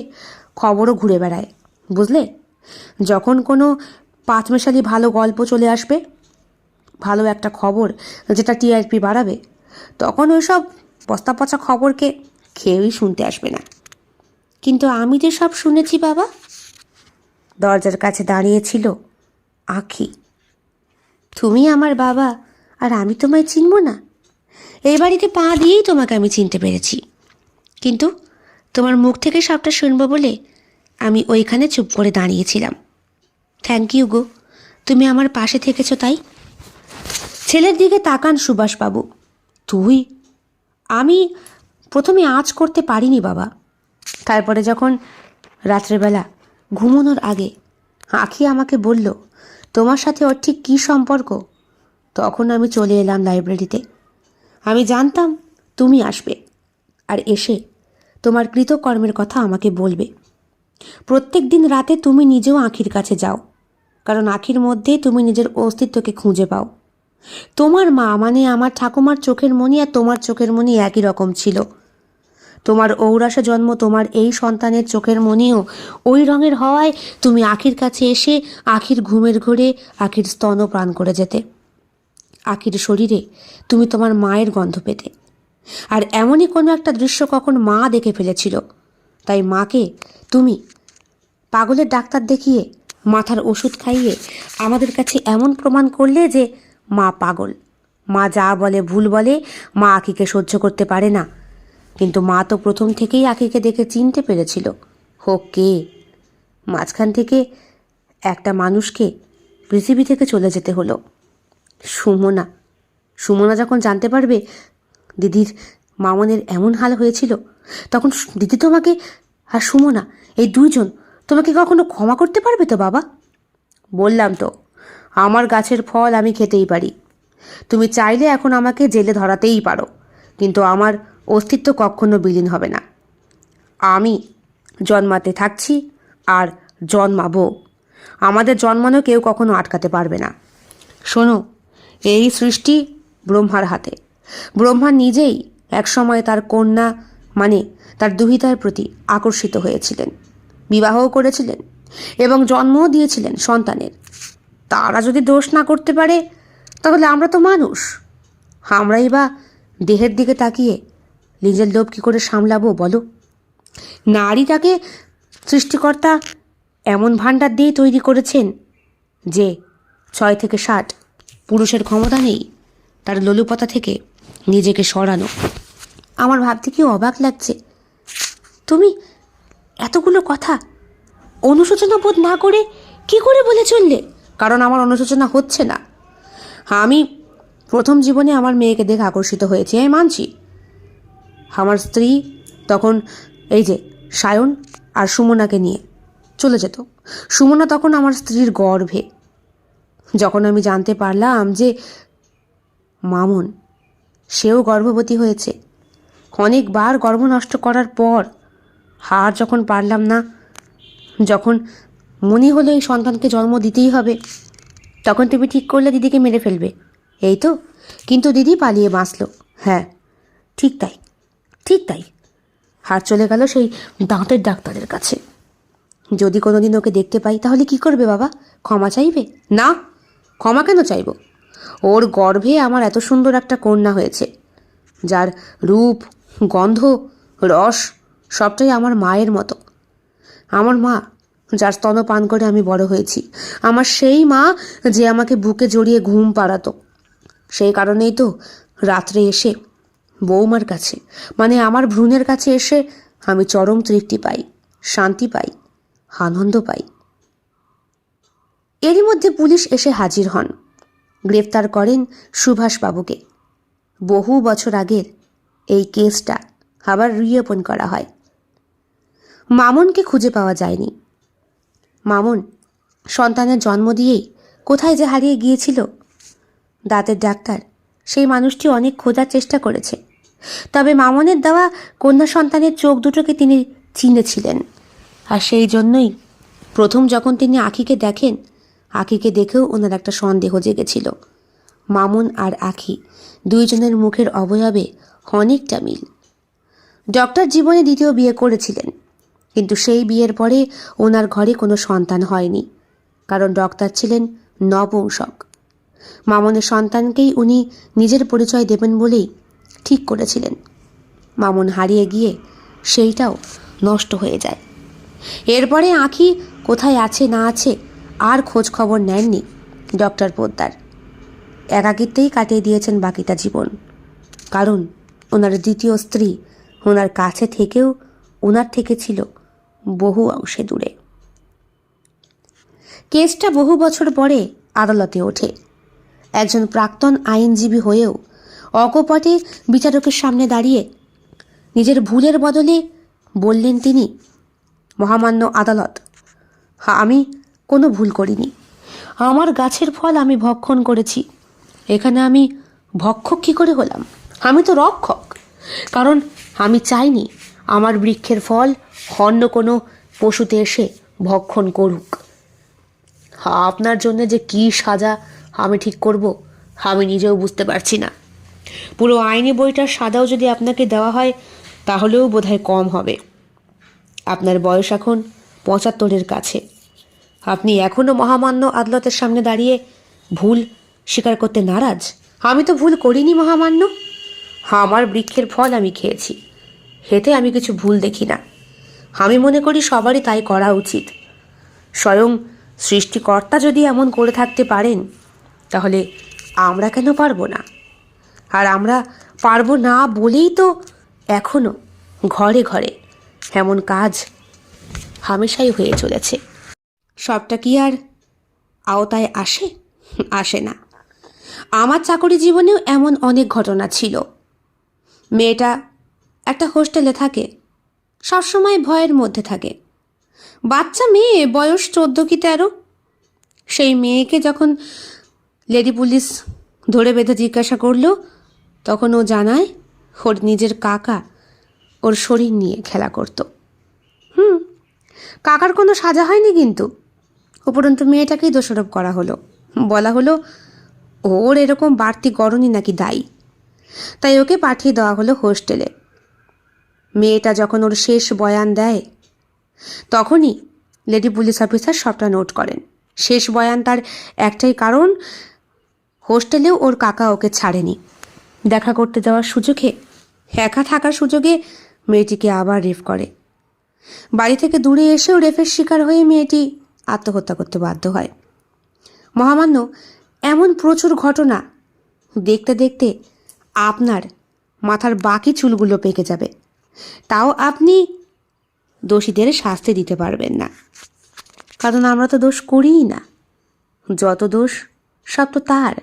খবরও ঘুরে বেড়ায়, বুঝলে? যখন কোনো পাঁচমেশালি ভালো গল্প চলে আসবে, ভালো একটা খবর যেটা টিআরপি বাড়াবে, তখন ওইসব বস্তা পচা খবরকে কেউই শুনতে আসবে না। কিন্তু আমি যে সব শুনেছি বাবা। দরজার কাছে দাঁড়িয়েছিল আঁখি। তুমি আমার বাবা, আর আমি তোমায় চিনব না? এই বাড়িতে পা দিয়েই তোমাকে আমি চিনতে পেরেছি, কিন্তু তোমার মুখ থেকে সবটা শুনবো বলে আমি ওইখানে চুপ করে দাঁড়িয়েছিলাম। থ্যাংক ইউ গো, তুমি আমার পাশে থেকেছো তাই। ছেলের দিকে তাকান সুভাষবাবু। তুই? আমি প্রথমে আঁচ করতে পারিনি বাবা। তারপরে যখন রাত্রেবেলা ঘুমানোর আগে আঁখি আমাকে বলল তোমার সাথে ওর ঠিক কী সম্পর্ক, তখন আমি চলে এলাম লাইব্রেরিতে। আমি জানতাম তুমি আসবে, আর এসে তোমার কৃতকর্মের কথা আমাকে বলবে। প্রত্যেক দিন রাতে তুমি নিজেও আঁখির কাছে যাও, কারণ আঁখির মধ্যে তুমি নিজের অস্তিত্বকে খুঁজে পাও। তোমার মা মানে আমার ঠাকুমার চোখের মণি আর তোমার চোখের মণি একই রকম ছিল। তোমার ঔরাসে জন্ম তোমার এই সন্তানের চোখের মণিও ওই রঙের হওয়ায় তুমি আঁখির কাছে এসে আঁখির ঘুমের ঘোরে আঁখির স্তন পান করে যেতে। আঁখির শরীরে তুমি তোমার মায়ের গন্ধ পেতে। আর এমনই কোনো একটা দৃশ্য কখন মা দেখে ফেলেছিল, তাই মাকে তুমি পাগলের ডাক্তার দেখিয়ে মাথার ওষুধ খাইয়ে আমাদের কাছে এমন প্রমাণ করলে যে মা পাগল। মা যা বলে ভুল বলে, মা আঁখিকে সহ্য করতে পারে না। কিন্তু মা তো প্রথম থেকেই আঁখিকে দেখে চিনতে পেরেছিল হোক কে। মাঝখান থেকে একটা মানুষকে পৃথিবী থেকে চলে যেতে হলো, সুমনা। সুমনা যখন জানতে পারবে দিদির মামনের এমন হাল হয়েছিল, তখন দিদি তোমাকে আর সুমনা এই দুইজন তোমাকে কখনো ক্ষমা করতে পারবে তো বাবা? বললাম তো, আমার গাছের ফল আমি খেতেই পারি। তুমি চাইলে এখন আমাকে জেলে ধরাতেই পারো, কিন্তু আমার অস্তিত্ব কখনো বিলীন হবে না। আমি জন্মাতে থাকছি আর জন্মাবো। আমাদের জন্মানো কেউ কখনো আটকাতে পারবে না। শোনো, এই সৃষ্টি ব্রহ্মার হাতে। ব্রহ্মা নিজেই একসময় তার কন্যা মানে তার দুহিতার প্রতি আকর্ষিত হয়েছিলেন, বিবাহও করেছিলেন এবং জন্মও দিয়েছিলেন সন্তানের। তারা যদি দোষ না করতে পারে, তাহলে আমরা তো মানুষ, আমরাই বা দেহের দিকে তাকিয়ে নিজের লোভ কী করে সামলাবো বলো? নারীটাকে সৃষ্টিকর্তা এমন ভাণ্ডার দিয়ে তৈরি করেছেন যে 6 থেকে 60 পুরুষের ক্ষমতা নেই তার লোলুপতা থেকে নিজেকে সরানো। আমার ভাবতে কি অবাক লাগছে, তুমি এতগুলো কথা অনুশোচনা বোধ না করে কি করে বলে চললে? কারণ আমার অনুশোচনা হচ্ছে না। আমি প্রথম জীবনে আমার মেয়েকে দেখে আকর্ষিত হয়েছি, আমি মানছি। আমার স্ত্রী তখন এই যে সায়ন আর সুমনাকে নিয়ে চলে যেত। সুমনা তখন আমার স্ত্রীর গর্ভে। যখন আমি জানতে পারলাম যে মামুন সেও গর্ভবতী হয়েছে, অনেকবার গর্ভ নষ্ট করার পর হার যখন পারলাম না, যখন মনে হলো এই সন্তানকে জন্ম দিতেই হবে, তখন তুমি ঠিক করলে দিদিকে মেরে ফেলবে, এই তো। কিন্তু দিদি পালিয়ে বাঁচলো। হ্যাঁ, ঠিক তাই, ঠিক তাই। হার চলে গেল সেই দাঁতের ডাক্তারের কাছে। যদি কোনোদিন ওকে দেখতে পাই তাহলে কি করবে বাবা? ক্ষমা চাইবে? না, ক্ষমা কেন চাইব? ওর গর্ভে আমার এত সুন্দর একটা কন্যা হয়েছে, যার রূপ, গন্ধ, রস সবটাই আমার মায়ের মতো। আমার মা, যার স্তন পান করে আমি বড় হয়েছি। আমার সেই মা যে আমাকে বুকে জড়িয়ে ঘুম পাড়াতো। সেই কারণেই তো রাত্রে এসে বৌমার কাছে, মানে আমার ভ্রূণের কাছে এসে আমি চরম তৃপ্তি পাই, শান্তি পাই, আনন্দ পাই। এরই মধ্যে পুলিশ এসে হাজির হন, গ্রেফতার করেন সুভাষবাবুকে। বহু বছর আগের এই কেসটা আবার রিওপেন করা হয়। মামুনকে খুঁজে পাওয়া যায়নি। মামুন সন্তানের জন্ম দিয়েই কোথায় যে হারিয়ে গিয়েছিল। দাঁতের ডাক্তার সেই মানুষটি অনেক খোঁজার চেষ্টা করেছে, তবে মামুনের দেওয়া কন্যা সন্তানের চোখ দুটোকে তিনি চিনেছিলেন। আর সেই জন্যই প্রথম যখন তিনি আখিকে দেখেন, আখিকে দেখেও ওনার একটা সন্দেহ জেগেছিল। মামুন আর আখি দুইজনের মুখের অবয়বে অনেকটা মিল। ডক্টর জীবনে দ্বিতীয় বিয়ে করেছিলেন, কিন্তু সেই বিয়ের পরে ওনার ঘরে কোনো সন্তান হয়নি, কারণ ডক্টর ছিলেন নপুংসক। মামুনের সন্তানকেই উনি নিজের পরিচয় দেবেন বলেই ঠিক করেছিলেন। মামুন হারিয়ে গিয়ে সেইটাও নষ্ট হয়ে যায়। এরপরে আখি কোথায় আছে না আছে আর খোঁজ খবর নেননি ডক্টর পোদ্দার। একাকিত্বেই কাটিয়ে দিয়েছেন বাকিটা জীবন, কারণ ওনার দ্বিতীয় স্ত্রী ওনার কাছে থেকেও ওনার থেকে ছিল বহু অংশে দূরে। কেসটা বহু বছর পরে আদালতে ওঠে। একজন প্রাক্তন আইনজীবী হয়েও অকপটে বিচারকের সামনে দাঁড়িয়ে নিজের ভুলের বদলে বললেন তিনি, মহামান্য আদালত, আমি কোনো ভুল করিনি। আমার গাছের ফল আমি ভক্ষণ করেছি। এখানে আমি ভক্ষক কী করে হলাম? আমি তো রক্ষক, কারণ আমি চাইনি আমার বৃক্ষের ফল অন্য কোনো পশুতে এসে ভক্ষণ করুক। আপনার জন্য যে কী সাজা আমি ঠিক করব আমি নিজেও বুঝতে পারছি না। পুরো আইনি বইটার সাজাও যদি আপনাকে দেওয়া হয় তাহলেও বোধহয় কম হবে। আপনার বয়স এখন 75-এর কাছে। আপনি এখনও মহামান্য আদালতের সামনে দাঁড়িয়ে ভুল স্বীকার করতে নারাজ? আমি তো ভুল করিনি মহামান্য। আমার বৃক্ষের ফল আমি খেয়েছি, হেতে আমি কিছু ভুল দেখি না। আমি মনে করি সবারই তাই করা উচিত। স্বয়ং সৃষ্টিকর্তা যদি এমন করে থাকতে পারেন, তাহলে আমরা কেন পারবো না? আর আমরা পারবো না বলেই তো এখনও ঘরে ঘরে এমন কাজ হামেশাই হয়ে চলেছে। সবটা কি আর আওতায় আসে? আসে না। আমার চাকরি জীবনেও এমন অনেক ঘটনা ছিল। মেয়েটা একটা হোস্টেলে থাকে, সবসময় ভয়ের মধ্যে থাকে। বাচ্চা মেয়ে, বয়স 14 কি 13। সেই মেয়েকে যখন লেডি পুলিশ ধরে বেঁধে জিজ্ঞাসা করলো, তখন ও জানায় ওর নিজের কাকা ওর শরীর নিয়ে খেলা করত। কাকার কোনো সাজা হয়নি, কিন্তু উপরন্তু মেয়েটাকেই দোষারোপ করা হলো। বলা হলো ওর এরকম বাড়তি গরমই নাকি দায়ী, তাই ওকে পাঠিয়ে দেওয়া হলো হোস্টেলে। মেয়েটা যখন ওর শেষ বয়ান দেয়, তখনই লেডি পুলিশ অফিসার সবটা নোট করেন। শেষ বয়ান তার একটাই কারণ, হোস্টেলেও ওর কাকা ওকে ছাড়েনি। দেখা করতে যাওয়ার সুযোগে, একা থাকার সুযোগে মেয়েটিকে আবার রেপ করে। বাড়ি থেকে দূরে এসেও রেপের শিকার হয়ে মেয়েটি আত্মহত্যা করতে বাধ্য হয়। মহামান্য, এমন প্রচুর ঘটনা দেখতে দেখতে আপনার মাথার বাকি চুলগুলো পেকে যাবে, তাও আপনি দোষীদের শাস্তি দিতে পারবেন না, কারণ আমরা তো দোষ করিই না। যত দোষ সব তো তার।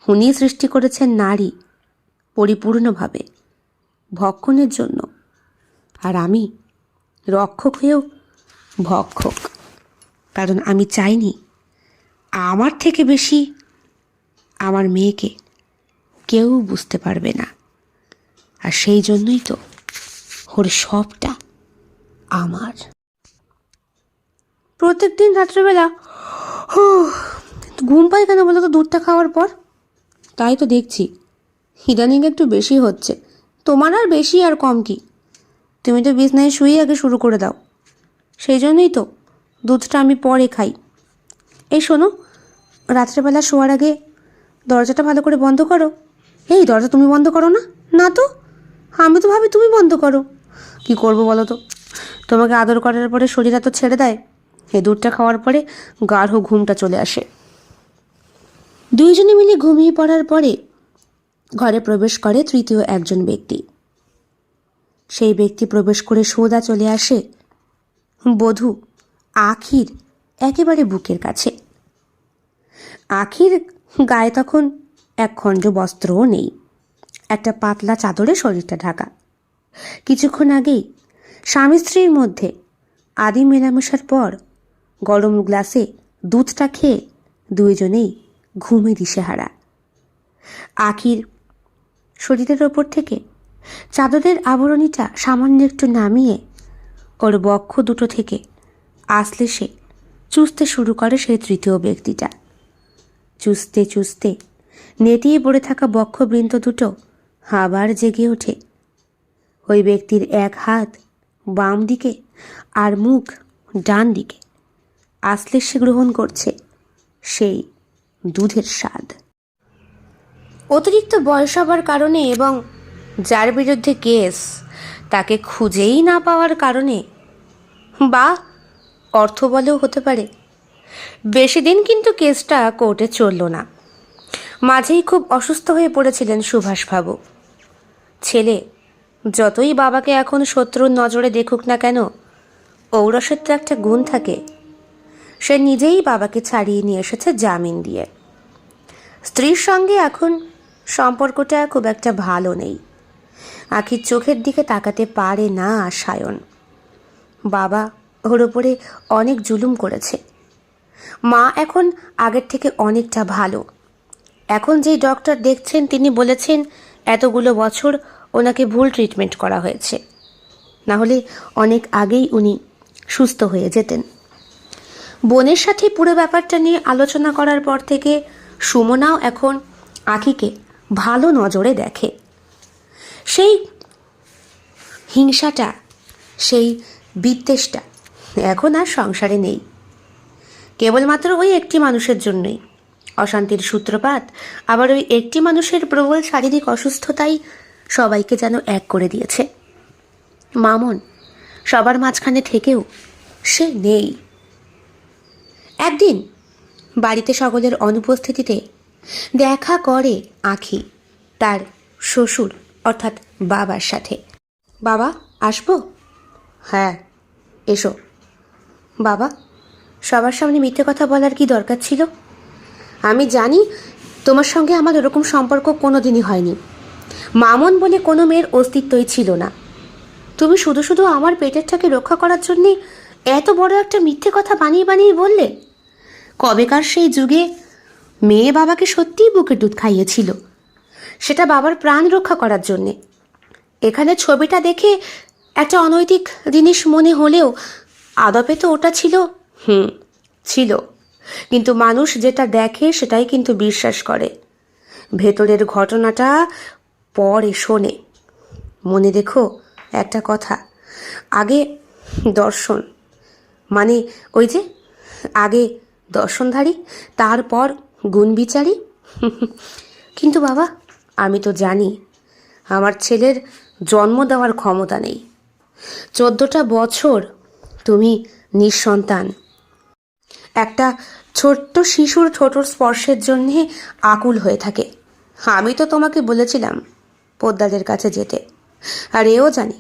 উনি সৃষ্টি করেছেন নারী পরিপূর্ণভাবে ভক্ষণের জন্য, আর আমি রক্ষক হয়েও ভক্ষক, কারণ আমি চাইনি আমার থেকে বেশি আমার মেয়েকে কেউ বুঝতে পারবে না। আর সেই জন্যই তো ওর সবটা আমার। প্রত্যেক দিন রাত্রেবেলা ঘুম পাই কেন বলো তো দুধটা খাওয়ার পর? তাই তো দেখছি ইদানিং একটু বেশি হচ্ছে। তোমার আর বেশি আর কম কি? তুমি তো বিছনায় শুয়ে আগে শুরু করে দাও। সেই জন্যই তো দুধটা আমি পরে খাই। এই শোনো, রাত্রেবেলা শোয়ার আগে দরজাটা ভালো করে বন্ধ করো। এই দরজা তুমি বন্ধ করো না? না তো, আমি তো ভাবি তুমি বন্ধ করো। কি করবো বলো তো? তোমাকে আদর করার পরে শরীর এত ছেড়ে দেয়, এই দুধটা খাওয়ার পরে গাঢ় ঘুমটা চলে আসে। দুইজনে মিলে ঘুমিয়ে পড়ার পরে ঘরে প্রবেশ করে তৃতীয় একজন ব্যক্তি। সেই ব্যক্তি প্রবেশ করে সোজা চলে আসে বধূ আখির একেবারে বুকের কাছে। আখির গায়ে তখন এক খণ্ড বস্ত্রও নেই, একটা পাতলা চাদরে শরীরটা ঢাকা। কিছুক্ষণ আগেই স্বামী স্ত্রীর মধ্যে আদি মেলামেশার পর গরম গ্লাসে দুধটা খেয়ে দুইজনেই ঘুমে দিশেহারা। আখির শরীরের ওপর থেকে চাদরের আবরণীটা সামান্য একটু নামিয়ে ওর বক্ষ দুটো থেকে আসলে সে চুষতে শুরু করে সেই তৃতীয় ব্যক্তিটা। চুষতে চুষতে নেতিয়ে পড়ে থাকা বক্ষবৃন্ত দুটো আবার জেগে ওঠে। ওই ব্যক্তির এক হাত বাম দিকে আর মুখ ডান দিকে আসলে সে গ্রহণ করছে সেই দুধের স্বাদ। অতিরিক্ত বয়স হবার কারণে এবং যার বিরুদ্ধে কেস তাকে খুঁজেই না পাওয়ার কারণে, বা অর্থ বলেও হতে পারে, বেশি দিন কিন্তু কেসটা কোর্টে চলল না। মাঝেই খুব অসুস্থ হয়ে পড়েছিলেন সুভাষবাবু। ছেলে যতই বাবাকে এখন শত্রুর নজরে দেখুক না কেন, ঔরসের তো একটা গুণ থাকে, সে নিজেই বাবাকে ছাড়িয়ে নিয়ে এসেছে জামিন দিয়ে। স্ত্রীর সঙ্গে এখন সম্পর্কটা খুব একটা ভালো নেই। আখির চোখের দিকে তাকাতে পারে না সায়ন। বাবা ওর ওপরে অনেক জুলুম করেছে। মা এখন আগের থেকে অনেকটা ভালো। এখন যেই ডক্টর দেখছেন তিনি বলেছেন এতগুলো বছর ওনাকে ভুল ট্রিটমেন্ট করা হয়েছে, না হলে অনেক আগেই উনি সুস্থ হয়ে যেতেন। বোনের সাথে পুরো ব্যাপারটা নিয়ে আলোচনা করার পর থেকে সুমনাও এখন আখিকে ভালো নজরে দেখে। সেই হিংসাটা, সেই বিদ্বেষটা এখন আর সংসারে নেই। কেবলমাত্র ওই একটি মানুষের জন্যই অশান্তির সূত্রপাত, আবার ওই একটি মানুষের প্রবল শারীরিক অসুস্থতাই সবাইকে যেন এক করে দিয়েছে। মামন সবার মাঝখানে থেকেও সে নেই। একদিন বাড়িতে সকলের অনুপস্থিতিতে দেখা করে আখি তার শ্বশুর অর্থাৎ বাবার সাথে। বাবা আসবো? হ্যাঁ এসো। বাবা, সবার সামনে মিথ্যে কথা বলার কি দরকার ছিল? আমি জানি তোমার সঙ্গে আমার এরকম সম্পর্ক কোনো দিনই হয়নি। মামন বলে কোনো মেয়ের অস্তিত্বই ছিল না। তুমি শুধু শুধু আমার পেটেরটাকে রক্ষা করার জন্যে এত বড় একটা মিথ্যে কথা বানিয়ে বানিয়ে বললে। কবেকার সেই যুগে মেয়ে বাবাকে সত্যিই বুকের দুধ খাইয়েছিল, সেটা বাবার প্রাণ রক্ষা করার জন্যে। এখানে ছবিটা দেখে একটা অনৈতিক জিনিস মনে হলেও আদপে তো ওটা ছিল। ছিল, কিন্তু মানুষ যেটা দেখে সেটাই কিন্তু বিশ্বাস করে। ভেতরের ঘটনাটা পরে শোনে। মনে রেখো একটা কথা, আগে দর্শন, মানে ওই যে আগে দর্শনধারী তারপর গুণবিচারী। কিন্তু বাবা, আমি তো জানি আমার ছেলের জন্ম দেওয়ার ক্ষমতা নেই। 14টা বছর তুমি নিঃসন্তান, একটা ছোট্ট শিশুর ঠোঁটর স্পর্শের জন্যে আকুল হয়ে থাকে। আমি তো তোমাকে বলেছিলাম পোদ্দাদের কাছে যেতে, আর এও জানি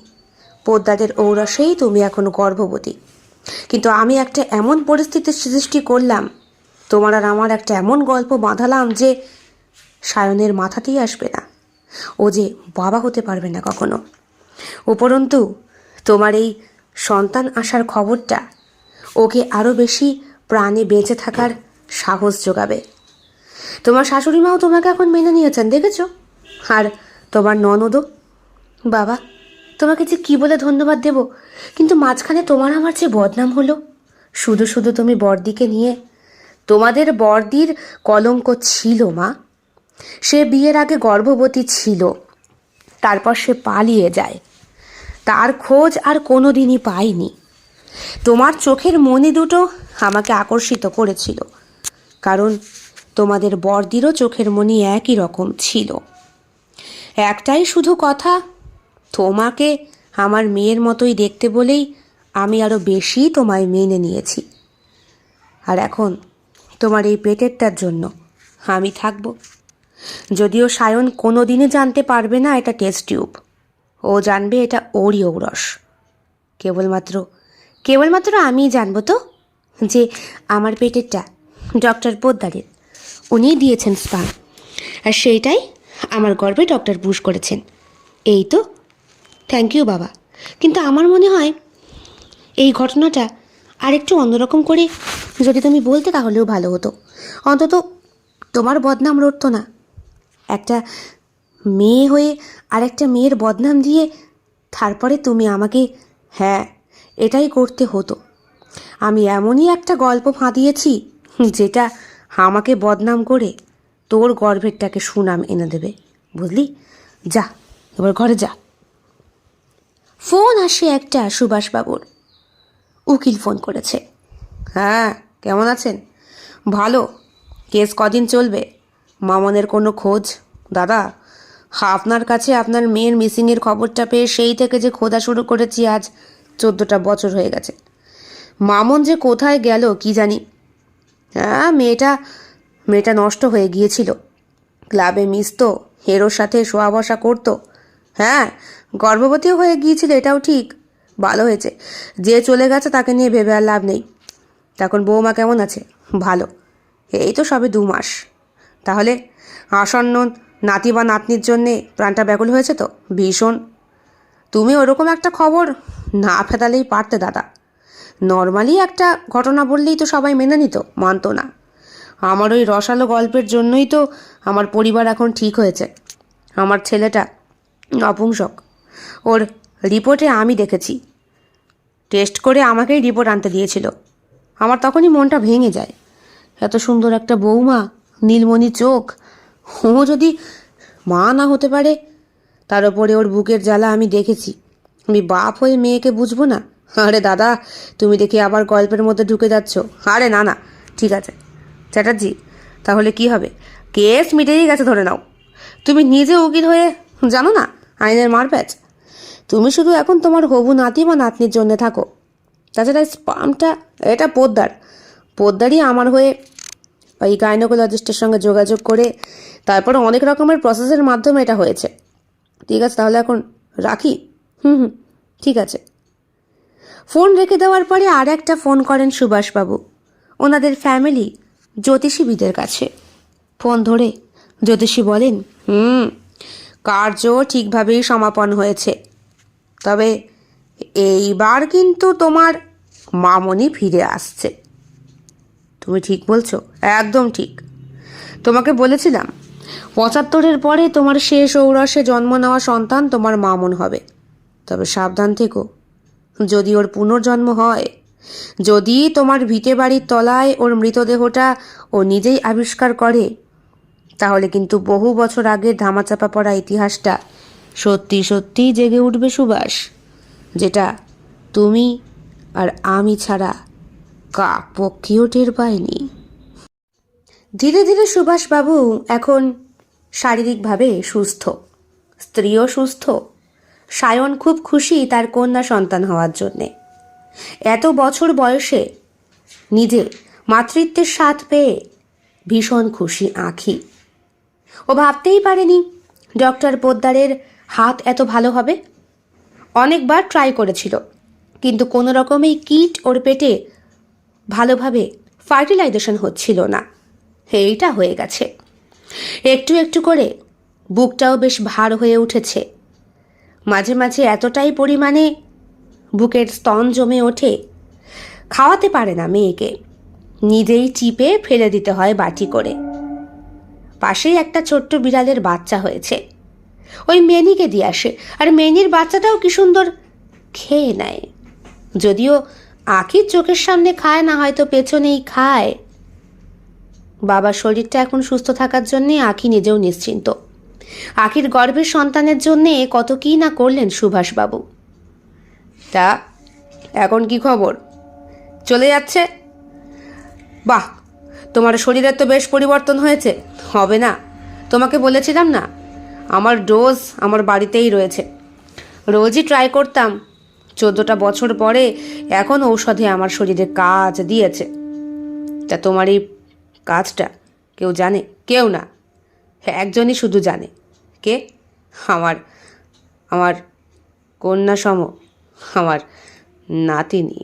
পোদ্দাদের ঔরসেই তুমি এখন গর্ভবতী। কিন্তু আমি একটা এমন পরিস্থিতির সৃষ্টি করলাম, তোমার আর আমার একটা এমন গল্প বাঁধালাম যে সায়নের মাথাতেই আসবে না। ও যে বাবা হতে পারবে না কখনো। উপরন্তু তোমার এই সন্তান আসার খবরটা ওকে আরও বেশি প্রাণে বেঁচে থাকার সাহস যোগাবে। তোমার শাশুড়ি মাও তোমাকে এখন মেনে নিয়েছেন, দেখেছ? আর তোমার ননদও। বাবা, তোমাকে যে কী বলে ধন্যবাদ দেব, কিন্তু মাঝখানে তোমার আমার যে বদনাম হলো। শুধু শুধু তুমি বড়দিকে নিয়ে। তোমাদের বড়দির কলঙ্ক ছিল মা। সে বিয়ের আগে গর্ভবতী ছিল, তারপর সে পালিয়ে যায়। তার খোঁজ আর কোনো দিনই পাইনি। তোমার চোখের মনি দুটো আমাকে আকর্ষিত করেছিল, কারণ তোমাদের বড়দিরও চোখের মনি একই রকম ছিল। একটাই শুধু কথা, তোমাকে আমার মেয়ের মতোই দেখতে বলেই আমি আরও বেশি তোমায় মেনে নিয়েছি। আর এখন তোমার এই পেটেরটার জন্য আমি থাকব। যদিও সায়ন কোনো দিনই জানতে পারবে না এটা টেস্ট টিউব। ও জানবে এটা ওরই ঔরস। কেবলমাত্র আমিই জানবো তো যে আমার পেটেরটা ডক্টর পোদ্দারের। উনিই দিয়েছেন স্পার্ম, আর সেইটাই আমার গর্ভে ডক্টর বুশ করেছেন। এই তো। থ্যাংক ইউ বাবা। কিন্তু আমার মনে হয় এই ঘটনাটা আরেকটু অন্যরকম করে যদি তুমি বলতে তাহলেও ভালো হতো। অন্তত তোমার বদনাম রটতো না। একটা মেয়ে হয়ে আর একটা মেয়ের বদনাম দিয়ে তারপরে তুমি আমাকে, হ্যাঁ এটাই করতে হতো। আমি এমনই একটা গল্প ফাঁদিয়েছি যেটা আমাকে বদনাম করে তোর গর্ভেরটাকে সুনাম এনে দেবে, বুঝলি? যা, এবার ঘরে যা। ফোন আসে একটা সুভাষবাবুর। উকিল ফোন করেছে। হ্যাঁ, কেমন আছেন? ভালো। কেস কদিন চলবে? মামনের কোনো খোঁজ? দাদা, আপনার কাছে আপনার মেয়ের মিসিংয়ের খবরটা পেয়ে সেই থেকে যে খোঁজা শুরু করেছি আজ 14টা বছর হয়ে গেছে। মামন যে কোথায় গেল কি জানি। হ্যাঁ, মেয়েটা নষ্ট হয়ে গিয়েছিল। ক্লাবে মিশতো, হেরোর সাথে শোয়া বসা করতো। হ্যাঁ, গর্ভবতীও হয়ে গিয়েছিল, এটাও ঠিক। ভালো হয়েছে। যে চলে গেছে তাকে নিয়ে ভেবে আর লাভ নেই। তখন বৌমা কেমন আছে? ভালো। এই তো সবে 2 মাস। তাহলে আসন্ন নাতি বা নাতনির জন্যে প্রাণটা ব্যাকুল হয়েছে তো? ভীষণ। তুমি ওরকম একটা খবর না ফেদালেই পারতে দাদা। নর্মালি একটা ঘটনা বললেই তো সবাই মেনে নিত, মানতো না। আমার ওই রসালো গল্পের জন্যই তো আমার পরিবার এখন ঠিক হয়েছে। আমার ছেলেটা নপুংসক। ওর রিপোর্টে আমি দেখেছি। টেস্ট করে আমাকেই রিপোর্ট আনতে দিয়েছিল। আমার তখনই মনটা ভেঙে যায়। এত সুন্দর একটা বৌমা, নীলমণি চোখ, ও যদি মা না হতে পারে। তার ওপরে ওর বুকের জ্বালা আমি দেখেছি। আমি বাপ হয়ে মেয়েকে বুঝবো না? আরে দাদা, তুমি দেখি আবার গল্পের মধ্যে ঢুকে যাচ্ছ। আরে না, ঠিক আছে চ্যাটার্জি, তাহলে কি হবে? কেস মিটেই গেছে ধরে নাও। তুমি নিজে উকিল হয়ে জানো না আইনের মারপ্যাচ। তুমি শুধু এখন তোমার হবু নাতি বা নাতনির জন্য থাকো। তাছাড়া স্পামটা এটা পোদ্দারই আমার হয়ে ওই গাইনোকোলজিস্টের সঙ্গে যোগাযোগ করে তারপর অনেক রকমের প্রসেসের মাধ্যমে এটা হয়েছে। ঠিক আছে, তাহলে এখন রাখি। হুম, ঠিক আছে। ফোন রেখে দেওয়ার পরে আর একটা ফোন করেন সুভাষবাবু ওনাদের ফ্যামিলি জ্যোতিষীবিদের কাছে। ফোন ধরে জ্যোতিষী বলেন, কার্য ঠিকভাবেই সমাপন হয়েছে। তবে এইবার কিন্তু তোমার মামনি ফিরে আসছে। তুমি ঠিক বলছো, একদম ঠিক। তোমাকে বলেছিলাম 75-এর পরে তোমার শেষ ঔরসে জন্ম নেওয়া সন্তান তোমার মামন হবে। তবে সাবধান থেকো, যদি ওর পুনর্জন্ম হয়, যদি তোমার ভিটে বাড়ির তলায় ওর মৃতদেহটা ও নিজেই আবিষ্কার করে, তাহলে কিন্তু বহু বছর আগে ধামাচাপা পড়া ইতিহাসটা সত্যি সত্যিই জেগে উঠবে সুভাষ, যেটা তুমি আর আমি ছাড়া কাক পক্ষীও টের পায়নি। ধীরে ধীরে সুভাষবাবু এখন শারীরিকভাবে সুস্থ, স্ত্রীও সুস্থ। সায়ন খুব খুশি তার কন্যা সন্তান হওয়ার জন্যে। এত বছর বয়সে নিজে মাতৃত্বের স্বাদ পেয়ে ভীষণ খুশি আঁখি। ও ভাবতেই পারেনি ডক্টর পোদ্দারের হাত এত ভালো হবে। অনেকবার ট্রাই করেছিল, কিন্তু কোনো রকমেই কিট ওর পেটে ভালোভাবে ফার্টিলাইজেশন হচ্ছিল না। এইটা হয়ে গেছে। একটু একটু করে বুকটাও বেশ ভার হয়ে উঠেছে। মাঝে মাঝে এতটাই পরিমাণে বুকের স্তন জমে ওঠে, খাওয়াতে পারে না মেয়েকে, নিজেই চিপে ফেলে দিতে হয় বাটি করে। পাশেই একটা ছোট্ট বিড়ালের বাচ্চা হয়েছে, ওই মেনিকে দিয়ে আসে, আর মেনির বাচ্চাটাও কি সুন্দর খেয়ে নেয়। যদিও আঁখির চোখের সামনে খায় না, হয়তো পেছনেই খায়। বাবার শরীরটা এখন সুস্থ থাকার জন্যে আঁখি নিজেও নিশ্চিন্ত। আঁখির গর্ভের সন্তানের জন্যে কত কী না করলেন সুভাষবাবু। তা এখন কি খবর? চলে যাচ্ছে? বাহ, তোমার শরীরের তো বেশ পরিবর্তন হয়েছে। হবে না? তোমাকে বলেছিলাম না, আমার ডোজ আমার বাড়িতেই রয়েছে, রোজই ট্রাই করতাম। 14টা বছর পরে এখন ঔষধে আমার শরীরে কাজ দিয়েছে। তা তোমার এই কাজটা কেউ জানে? কেউ না, একজনই শুধু জানে। কে? আমার আমার কন্যা সম, আমার নাতিনি।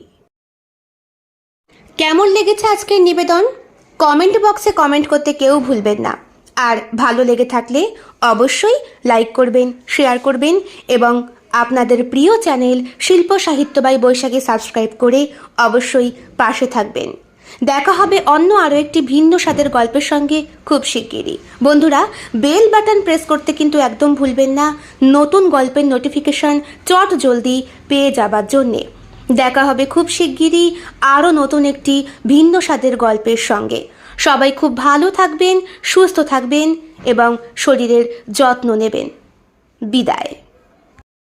কেমন লেগেছে আজকের নিবেদন? কমেন্ট বক্সে কমেন্ট করতে কেউ ভুলবেন না। আর ভালো লেগে থাকলে অবশ্যই লাইক করবেন, শেয়ার করবেন এবং আপনাদের প্রিয় চ্যানেল শিল্প সাহিত্য বাই বৈশাখী সাবস্ক্রাইব করে অবশ্যই পাশে থাকবেন। দেখা হবে অন্য আরও একটি ভিন্ন স্বাদের গল্পের সঙ্গে খুব শিগগিরই। বন্ধুরা, বেল বাটন প্রেস করতে কিন্তু একদম ভুলবেন না, নতুন গল্পের নোটিফিকেশন চট জলদি পেয়ে যাবার জন্যে। দেখা হবে খুব শিগগিরই আরও নতুন একটি ভিন্ন স্বাদের গল্পের সঙ্গে। সবাই খুব ভালো থাকবেন, সুস্থ থাকবেন এবং শরীরের যত্ন নেবেন। বিদায়।